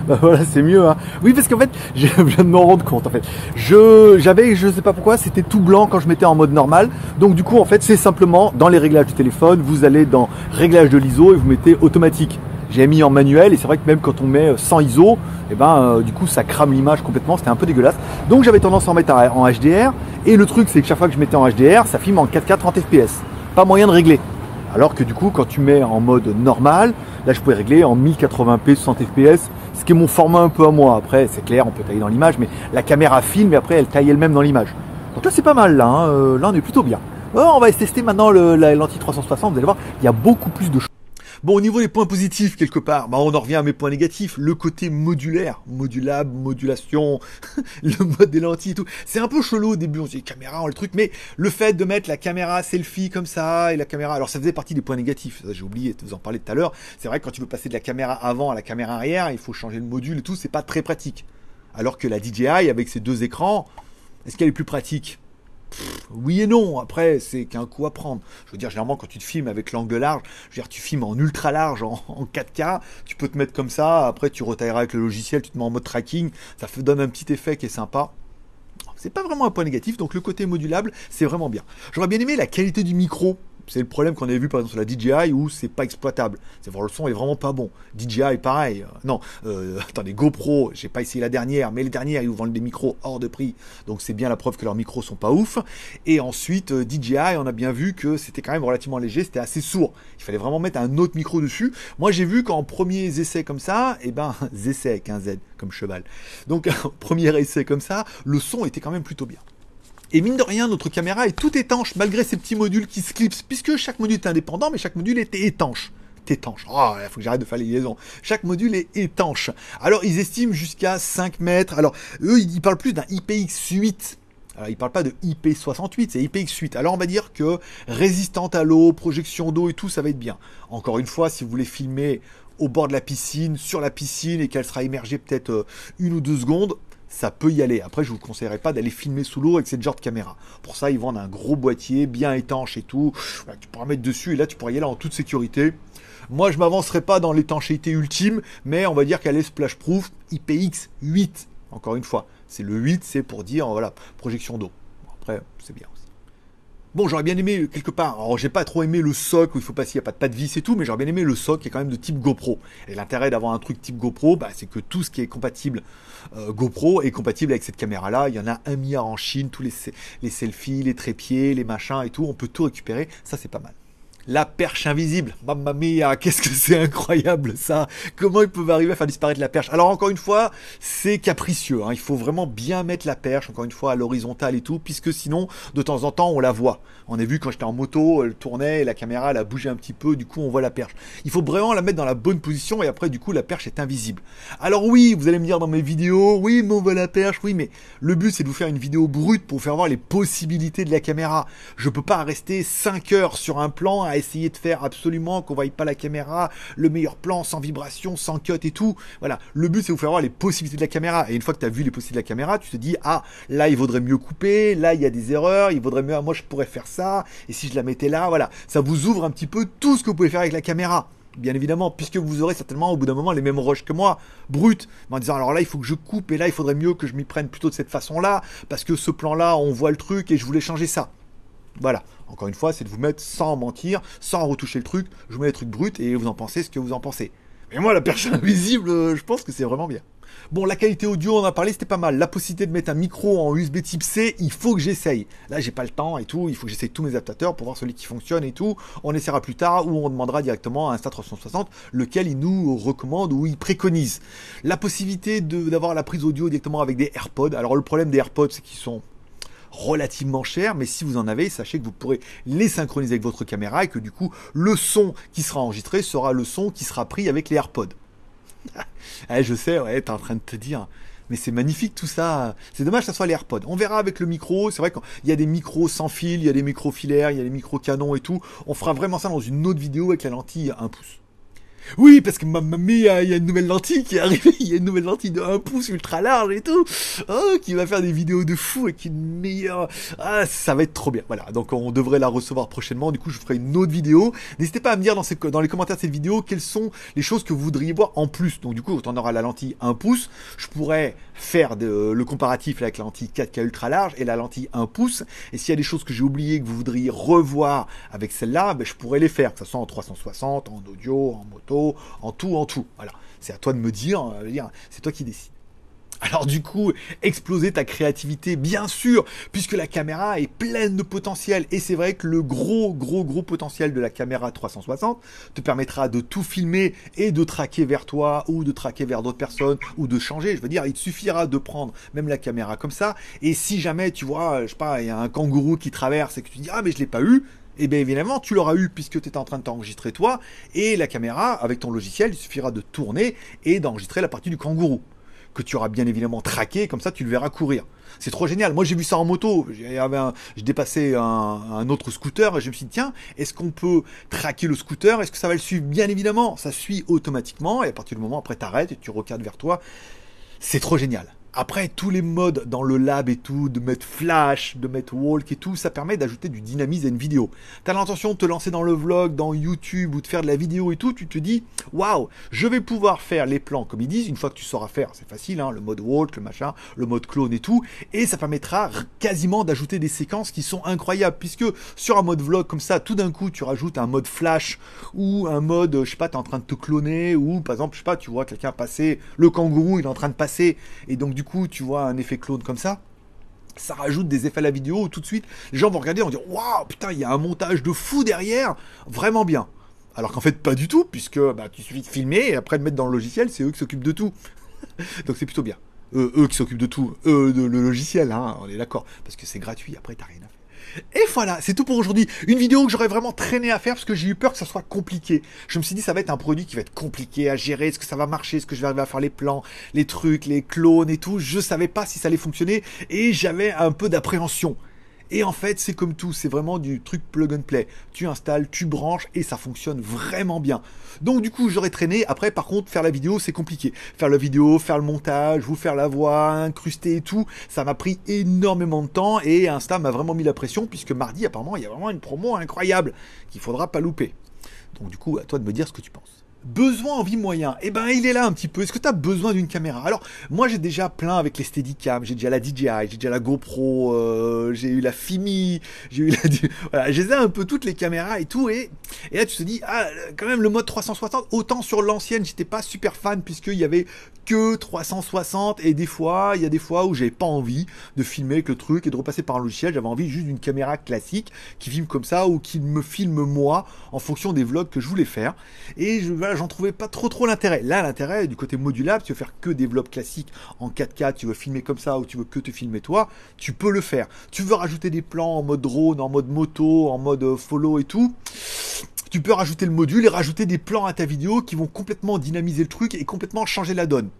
Bah voilà, c'est mieux, hein. Oui, parce qu'en fait, je viens de m'en rendre compte, en fait. Je sais pas pourquoi, c'était tout blanc quand je mettais en mode normal. Donc du coup, en fait, c'est simplement, dans les réglages du téléphone, vous allez dans réglages de l'ISO et vous mettez automatique. J'ai mis en manuel et c'est vrai que même quand on met 100 ISO, du coup ça crame l'image complètement, c'était un peu dégueulasse. Donc j'avais tendance à en mettre en HDR et le truc c'est que chaque fois que je mettais en HDR, ça filme en 4K 30 fps. Pas moyen de régler. Alors que du coup quand tu mets en mode normal, là je pouvais régler en 1080p 60 fps, ce qui est mon format un peu à moi. Après c'est clair, on peut tailler dans l'image, mais la caméra filme et après elle taille elle-même dans l'image. Donc là c'est pas mal là, hein. Là on est plutôt bien. Alors, on va tester maintenant la lentille 360, vous allez voir, il y a beaucoup plus de choses. Bon, au niveau des points positifs, quelque part, on en revient à mes points négatifs. Le côté modulaire, modulable, modulation, le mode des lentilles et tout. C'est un peu chelou au début, on se dit caméra, le truc, mais le fait de mettre la caméra selfie comme ça, et la caméra, alors ça faisait partie des points négatifs, j'ai oublié de vous en parler tout à l'heure. C'est vrai que quand tu veux passer de la caméra avant à la caméra arrière, il faut changer le module et tout, c'est pas très pratique. Alors que la DJI, avec ses 2 écrans, est-ce qu'elle est plus pratique ? Oui et non, après c'est qu'un coup à prendre. Je veux dire, généralement quand tu te filmes avec l'angle large, je veux dire tu filmes en ultra large, en 4K, tu peux te mettre comme ça, après tu retailleras avec le logiciel, tu te mets en mode tracking, ça donne un petit effet qui est sympa. C'est pas vraiment un point négatif, donc le côté modulable, c'est vraiment bien. J'aurais bien aimé la qualité du micro. C'est le problème qu'on avait vu par exemple sur la DJI où c'est pas exploitable. C'est voir le son est vraiment pas bon. DJI pareil. Non, attendez, GoPro, j'ai pas essayé la dernière, mais les dernières ils vous vendent des micros hors de prix. Donc c'est bien la preuve que leurs micros sont pas ouf. Et ensuite DJI, on a bien vu que c'était quand même relativement léger, c'était assez sourd. Il fallait vraiment mettre un autre micro dessus. Moi j'ai vu qu'en premiers essais comme ça, et ben essais avec un Z comme cheval. Donc premier essai comme ça, le son était quand même plutôt bien. Et mine de rien, notre caméra est tout étanche, malgré ces petits modules qui se clipsent, puisque chaque module est indépendant, mais chaque module était étanche. Étanche. Oh, il faut que j'arrête de faire les liaisons. Chaque module est étanche. Alors, ils estiment jusqu'à 5 mètres. Alors, eux, ils parlent plus d'un IPX8. Alors, ils parlent pas de IP68, c'est IPX8. Alors, on va dire que résistante à l'eau, projection d'eau et tout, ça va être bien. Encore une fois, si vous voulez filmer au bord de la piscine, sur la piscine, et qu'elle sera immergée peut-être 1 ou 2 secondes, ça peut y aller. Après, je vous conseillerais pas d'aller filmer sous l'eau avec ce genre de caméra. Pour ça, ils vendent un gros boîtier bien étanche et tout. Voilà, tu pourras mettre dessus et là, tu pourras y aller en toute sécurité. Moi, je m'avancerai pas dans l'étanchéité ultime, mais on va dire qu'elle est splash proof IPX8. Encore une fois, c'est le 8, c'est pour dire, voilà, projection d'eau. Bon, après, c'est bien aussi. Bon, j'aurais bien aimé quelque part. Alors, j'ai pas trop aimé le soc où il faut passer, il n'y a pas de vis et tout, mais j'aurais bien aimé le soc qui est quand même de type GoPro. Et l'intérêt d'avoir un truc type GoPro, bah, c'est que tout ce qui est compatible GoPro est compatible avec cette caméra-là. Il y en a 1 milliard en Chine, tous les selfies, les trépieds, les machins et tout. On peut tout récupérer. Ça, c'est pas mal. La perche invisible, mamma mia, qu'est-ce que c'est incroyable ça. Comment ils peuvent arriver à faire disparaître la perche? Alors encore une fois, c'est capricieux, hein. Il faut vraiment bien mettre la perche, encore une fois, à l'horizontale et tout, puisque sinon, de temps en temps, on la voit. On a vu quand j'étais en moto, elle tournait, et la caméra, elle a bougé un petit peu, du coup, on voit la perche. Il faut vraiment la mettre dans la bonne position, et après, du coup, la perche est invisible. Alors oui, vous allez me dire dans mes vidéos, oui, mais on voit la perche, oui, mais le but, c'est de vous faire une vidéo brute pour vous faire voir les possibilités de la caméra. Je peux pas rester 5 heures sur un plan à essayer de faire absolument qu'on voie pas la caméra, le meilleur plan, sans vibration, sans cut et tout. Voilà, le but c'est de vous faire voir les possibilités de la caméra. Et une fois que tu as vu les possibilités de la caméra, tu te dis, ah, là il vaudrait mieux couper, là il y a des erreurs, il vaudrait mieux, ah, moi je pourrais faire ça, et si je la mettais là, voilà. Ça vous ouvre un petit peu tout ce que vous pouvez faire avec la caméra. Bien évidemment, puisque vous aurez certainement au bout d'un moment les mêmes rushs que moi, brut, en disant alors là il faut que je coupe, et là il faudrait mieux que je m'y prenne plutôt de cette façon-là, parce que ce plan-là, on voit le truc et je voulais changer ça. Voilà, encore une fois, c'est de vous mettre sans mentir, sans retoucher le truc, je vous mets les trucs bruts et vous en pensez ce que vous en pensez. Mais moi, la perche invisible, je pense que c'est vraiment bien. Bon, la qualité audio, on en a parlé, c'était pas mal. La possibilité de mettre un micro en USB type C, il faut que j'essaye. Là, j'ai pas le temps et tout, il faut que j'essaye tous mes adaptateurs pour voir celui qui fonctionne et tout. On essaiera plus tard ou on demandera directement à Insta360 lequel il nous recommande ou il préconise. La possibilité d'avoir la prise audio directement avec des AirPods. Alors, le problème des AirPods, c'est qu'ils sont relativement cher, mais si vous en avez, sachez que vous pourrez les synchroniser avec votre caméra et que du coup, le son qui sera enregistré sera le son qui sera pris avec les AirPods. Je sais, ouais, t'es en train de te dire, mais c'est magnifique tout ça. C'est dommage que ça soit les AirPods. On verra avec le micro. C'est vrai qu'il y a des micros sans fil, il y a des micros filaires, il y a des micros canons et tout. On fera vraiment ça dans une autre vidéo avec la lentille 1 pouce. Oui, parce que mamma mia, il y a une nouvelle lentille qui est arrivée, il y a une nouvelle lentille de 1 pouce ultra large et tout, qui va faire des vidéos de fou avec une meilleure... Ah, ça va être trop bien, voilà, donc on devrait la recevoir prochainement, du coup je ferai une autre vidéo. N'hésitez pas à me dire dans les commentaires de cette vidéo quelles sont les choses que vous voudriez voir en plus. Donc du coup, quand on aura la lentille 1 pouce, je pourrais faire le comparatif avec la lentille 4K ultra large et la lentille 1 pouce, et s'il y a des choses que j'ai oubliées que vous voudriez revoir avec celle-là, ben, je pourrais les faire, que ce soit en 360, en audio, en moto, en tout. Voilà. C'est à toi de me dire, c'est toi qui décides. Alors du coup, exploser ta créativité, bien sûr, puisque la caméra est pleine de potentiel. Et c'est vrai que le gros potentiel de la caméra 360 te permettra de tout filmer et de traquer vers toi ou de traquer vers d'autres personnes ou de changer. Je veux dire, il te suffira de prendre même la caméra comme ça. Et si jamais tu vois, je sais pas, il y a un kangourou qui traverse et que tu dis, ah mais je l'ai pas eu. Et bien évidemment, tu l'auras eu puisque tu étais en train de t'enregistrer toi. Et la caméra, avec ton logiciel, il suffira de tourner et d'enregistrer la partie du kangourou. Que tu auras bien évidemment traqué, comme ça tu le verras courir. C'est trop génial. Moi j'ai vu ça en moto. Je dépassais un autre scooter et je me suis dit tiens, est-ce qu'on peut traquer le scooter? Est-ce que ça va le suivre? Bien évidemment, ça suit automatiquement et à partir du moment après t'arrêtes et tu regardes vers toi. C'est trop génial. Après, tous les modes dans le lab et tout, de mettre flash, de mettre walk et tout, ça permet d'ajouter du dynamisme à une vidéo. T'as l'intention de te lancer dans le vlog, dans YouTube ou de faire de la vidéo et tout, tu te dis, waouh, je vais pouvoir faire les plans comme ils disent, une fois que tu sauras faire, c'est facile, hein, le mode walk, le machin, le mode clone et tout, et ça permettra quasiment d'ajouter des séquences qui sont incroyables, puisque sur un mode vlog comme ça, tout d'un coup, tu rajoutes un mode flash ou un mode, je sais pas, t'es en train de te cloner, ou par exemple, je sais pas, tu vois quelqu'un passer, le kangourou, il est en train de passer, et donc du coup, tu vois un effet clone comme ça rajoute des effets à la vidéo où tout de suite, les gens vont regarder et vont dire waouh, putain, il y a un montage de fou derrière, vraiment bien. Alors qu'en fait, pas du tout, puisque bah, tu suffit de filmer et après de mettre dans le logiciel, c'est eux qui s'occupent de tout. Donc c'est plutôt bien. Eux qui s'occupent de tout, le logiciel, hein, on est d'accord, parce que c'est gratuit, après t'as rien à faire. Et voilà, c'est tout pour aujourd'hui. Une vidéo que j'aurais vraiment traîné à faire parce que j'ai eu peur que ça soit compliqué. Je me suis dit ça va être un produit qui va être compliqué à gérer, est-ce que ça va marcher, est-ce que je vais arriver à faire les plans, les trucs, les clones et tout. Je savais pas si ça allait fonctionner et j'avais un peu d'appréhension. Et en fait, c'est comme tout, c'est vraiment du truc plug and play. Tu installes, tu branches et ça fonctionne vraiment bien. Donc du coup, j'aurais traîné. Après, par contre, faire la vidéo, c'est compliqué. Faire la vidéo, faire le montage, vous faire la voix, incruster et tout, ça m'a pris énormément de temps et Insta m'a vraiment mis la pression puisque mardi, apparemment, il y a vraiment une promo incroyable qu'il faudra pas louper. Donc du coup, à toi de me dire ce que tu penses. Besoin, envie, moyen. Eh ben, il est là un petit peu. Est-ce que tu as besoin d'une caméra? Alors, moi, j'ai déjà plein avec les Steadicam. J'ai déjà la DJI, j'ai déjà la GoPro, j'ai eu la Fimi, j'ai eu la... Voilà, j'ai un peu toutes les caméras et tout. Et là, tu te dis, ah, quand même, le mode 360, autant sur l'ancienne, j'étais pas super fan puisqu'il y avait que 360 et des fois, il y a des fois où j'avais pas envie de filmer avec le truc et de repasser par un logiciel. J'avais envie juste d'une caméra classique qui filme comme ça ou qui me filme moi en fonction des vlogs que je voulais faire. Et voilà, j'en trouvais pas trop l'intérêt. Là, l'intérêt du côté modulable, tu veux faire que des vlogs classiques en 4K, tu veux filmer comme ça ou tu veux que te filmer toi, tu peux le faire. Tu veux rajouter des plans en mode drone, en mode moto, en mode follow et tout, tu peux rajouter le module et rajouter des plans à ta vidéo qui vont complètement dynamiser le truc et complètement changer la donne.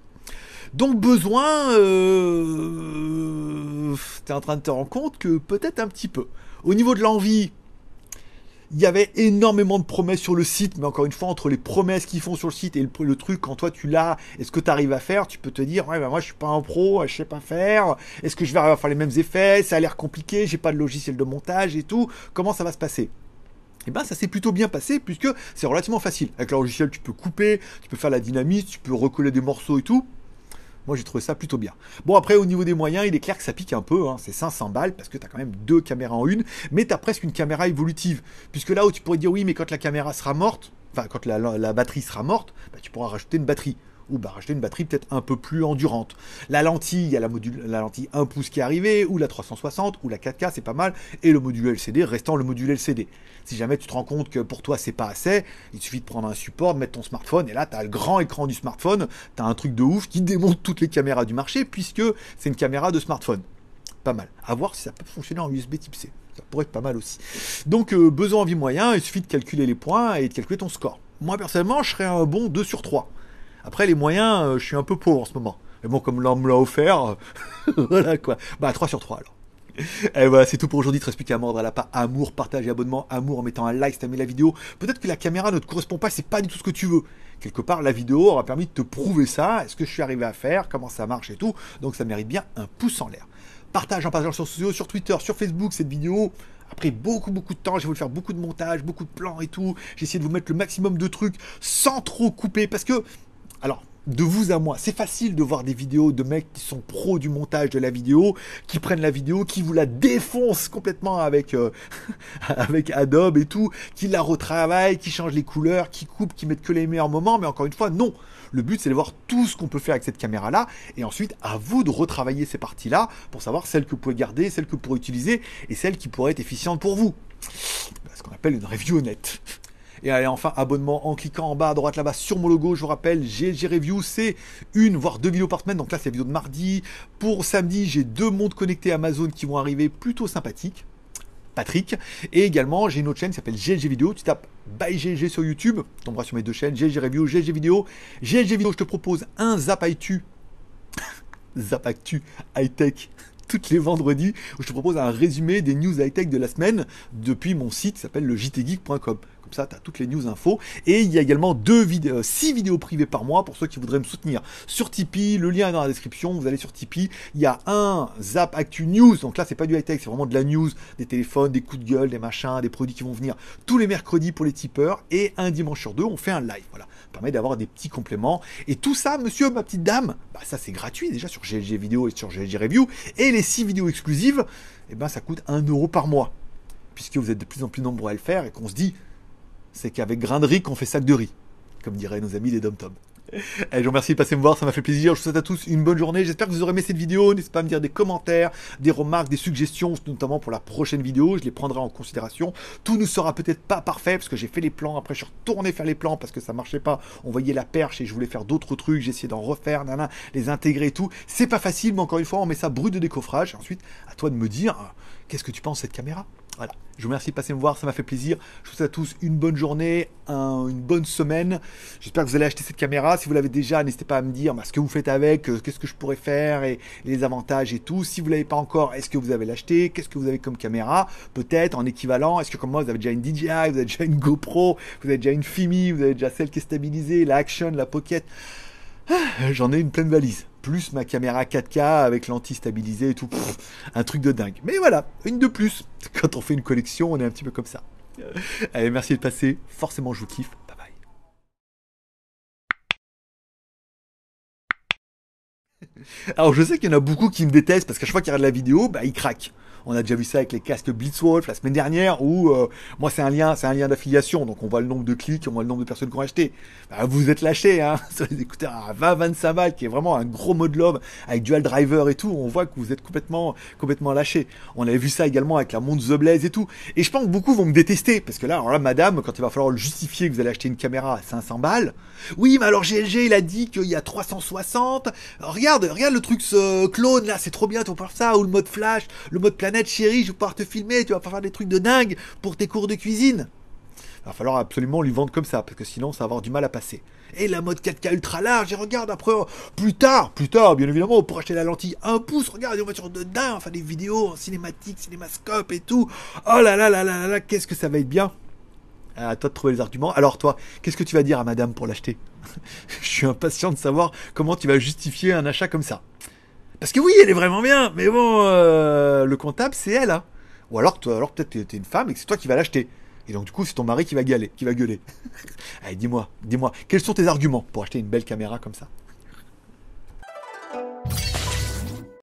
Donc besoin, t'es en train de te rendre compte que peut-être un petit peu. Au niveau de l'envie, il y avait énormément de promesses sur le site, mais encore une fois, entre les promesses qu'ils font sur le site et le truc, quand toi tu l'as, et ce que tu arrives à faire, tu peux te dire, ouais, bah moi je suis pas un pro, je sais pas faire, est-ce que je vais arriver à faire les mêmes effets, ça a l'air compliqué, j'ai pas de logiciel de montage et tout, comment ça va se passer? Et ben ça s'est plutôt bien passé puisque c'est relativement facile. Avec le logiciel, tu peux couper, tu peux faire la dynamisme, tu peux recoller des morceaux et tout. Moi, j'ai trouvé ça plutôt bien. Bon, après, au niveau des moyens, il est clair que ça pique un peu. Hein. C'est 500 balles parce que tu as quand même deux caméras en une. Mais tu as presque une caméra évolutive. Puisque là où tu pourrais dire oui, mais quand la caméra sera morte, enfin, quand la batterie sera morte, bah, tu pourras rajouter une batterie. Ou bah, racheter une batterie peut-être un peu plus endurante. La lentille, il y a la lentille 1 pouce qui est arrivée, ou la 360, ou la 4K, c'est pas mal. Et le module LCD restant le module LCD. Si jamais tu te rends compte que pour toi c'est pas assez, il suffit de prendre un support, de mettre ton smartphone, et là tu as le grand écran du smartphone, tu as un truc de ouf qui démonte toutes les caméras du marché, puisque c'est une caméra de smartphone. Pas mal. À voir si ça peut fonctionner en USB type C. Ça pourrait être pas mal aussi. Donc besoin, envie, moyen, il suffit de calculer les points et de calculer ton score. Moi personnellement, je serais un bon 2 sur 3. Après, les moyens, je suis un peu pauvre en ce moment. Mais bon, comme l'homme me l'a offert, voilà quoi. Bah, 3 sur 3 alors. Et voilà, c'est tout pour aujourd'hui. Il te reste plus qu'à mordre à la part amour, partage et abonnement. Amour en mettant un like si t'as aimé la vidéo. Peut-être que la caméra ne te correspond pas, c'est pas du tout ce que tu veux. Quelque part, la vidéo aura permis de te prouver ça. Est-ce que je suis arrivé à faire, comment ça marche et tout. Donc ça mérite bien un pouce en l'air. Partage en partageant sur Twitter, sur Facebook cette vidéo. Après beaucoup de temps, j'ai voulu faire beaucoup de montage, beaucoup de plans et tout. J'ai essayé de vous mettre le maximum de trucs sans trop couper parce que... Alors, de vous à moi, c'est facile de voir des vidéos de mecs qui sont pros du montage de la vidéo, qui prennent la vidéo, qui vous la défoncent complètement avec, avec Adobe et tout, qui la retravaillent, qui changent les couleurs, qui coupent, qui mettent que les meilleurs moments, mais encore une fois, non. Le but, c'est de voir tout ce qu'on peut faire avec cette caméra-là, et ensuite, à vous de retravailler ces parties-là pour savoir celles que vous pouvez garder, celles que vous pourrez utiliser, et celles qui pourraient être efficientes pour vous. Ce qu'on appelle une review honnête. Et allez, enfin, abonnement en cliquant en bas à droite là-bas sur mon logo. Je vous rappelle, GLG Review, c'est une voire deux vidéos par semaine. Donc là, c'est la vidéo de mardi. Pour samedi, j'ai 2 montres connectées Amazon qui vont arriver plutôt sympathiques. Patrick. Et également, j'ai une autre chaîne qui s'appelle GLG Vidéo. Tu tapes by GLG sur YouTube. Tu tomberas sur mes 2 chaînes, GLG Review, GLG Vidéo. GLG Vidéo, je te propose un Zap Actu. Zap Actu high-tech. Toutes les vendredis, où je te propose un résumé des news high-tech de la semaine depuis mon site qui s'appelle le jtgeek.com. Comme Comme ça, tu as toutes les news infos. Et il y a également 6 vidéos privées par mois pour ceux qui voudraient me soutenir sur Tipeee. Le lien est dans la description. Vous allez sur Tipeee. Il y a un Zap Actu News. Donc là, c'est pas du high-tech, c'est vraiment de la news, des téléphones, des coups de gueule, des machins, des produits qui vont venir tous les mercredis pour les tipeurs. Et un dimanche sur deux, on fait un live. Voilà. Ça permet d'avoir des petits compléments. Et tout ça, monsieur, ma petite dame, bah ça c'est gratuit déjà sur GLG Vidéo et sur GLG Review. Et les 6 vidéos exclusives, eh ben, ça coûte 1 euro par mois. Puisque vous êtes de plus en plus nombreux à le faire et qu'on se dit, c'est qu'avec grain de riz qu'on fait sac de riz. Comme diraient nos amis les dom-toms. Allez, je vous remercie de passer me voir, ça m'a fait plaisir. Je vous souhaite à tous une bonne journée. J'espère que vous aurez aimé cette vidéo. N'hésitez pas à me dire des commentaires, des remarques, des suggestions, notamment pour la prochaine vidéo. Je les prendrai en considération. Tout ne sera peut-être pas parfait parce que j'ai fait les plans. Après, je suis retourné faire les plans parce que ça marchait pas. On voyait la perche et je voulais faire d'autres trucs. J'ai essayé d'en refaire, les intégrer et tout. C'est pas facile, mais encore une fois, on met ça brut de décoffrage. Ensuite, à toi de me dire qu'est-ce que tu penses de cette caméra. Voilà, je vous remercie de passer me voir, ça m'a fait plaisir. Je vous souhaite à tous une bonne journée, une bonne semaine. J'espère que vous allez acheter cette caméra. Si vous l'avez déjà, n'hésitez pas à me dire ce que vous faites avec, qu'est-ce que je pourrais faire et les avantages et tout. Si vous ne l'avez pas encore, est-ce que vous avez l'acheté? Qu'est-ce que vous avez comme caméra? Peut-être en équivalent. Est-ce que comme moi, vous avez déjà une DJI, vous avez déjà une GoPro, vous avez déjà une Fimi, vous avez déjà celle qui est stabilisée, la Action, la Pocket? J'en ai une pleine valise. Plus ma caméra 4K avec l'anti-stabilisé et tout. Un truc de dingue. Mais voilà, une de plus. Quand on fait une collection, on est un petit peu comme ça. Allez, merci de passer. Forcément, je vous kiffe. Bye bye. Alors, je sais qu'il y en a beaucoup qui me détestent parce qu'à chaque fois qu'ils regardent la vidéo, ils craquent. On a déjà vu ça avec les casques Blitzwolf la semaine dernière où moi c'est un lien d'affiliation, donc on voit le nombre de clics, on voit le nombre de personnes qui ont acheté. Vous êtes lâchés sur les écouteurs à 20-25 balles, qui est vraiment un gros modlob avec dual driver et tout. On voit que vous êtes complètement lâchés. On avait vu ça également avec la montre The Blaze et tout. Et je pense que beaucoup vont me détester parce que là, alors là, madame, quand il va falloir le justifier que vous allez acheter une caméra à 500 balles, oui, mais alors GLG il a dit qu'il y a 360. Alors, regarde le truc ce clone là, c'est trop bien, tu vas faire ça, ou le mode flash, le mode planète. Chérie, je vais pouvoir te filmer, tu vas pas faire des trucs de dingue pour tes cours de cuisine. Il va falloir absolument lui vendre comme ça, parce que sinon ça va avoir du mal à passer. Et la mode 4K ultra large, et regarde après, plus tard, bien évidemment, pour acheter la lentille 1 pouce, regarde, on va sur de dingue, enfin des vidéos en cinématique, cinémascope et tout. Oh là là là là là, qu'est-ce que ça va être bien. À toi de trouver les arguments. Alors toi, qu'est-ce que tu vas dire à madame pour l'acheter? Je suis impatient de savoir comment tu vas justifier un achat comme ça. Parce que oui, elle est vraiment bien, mais bon, le comptable, c'est elle, hein. Ou alors peut-être t'es une femme et que c'est toi qui vas l'acheter. Et donc du coup, c'est ton mari qui va gueuler. Allez, dis-moi, quels sont tes arguments pour acheter une belle caméra comme ça?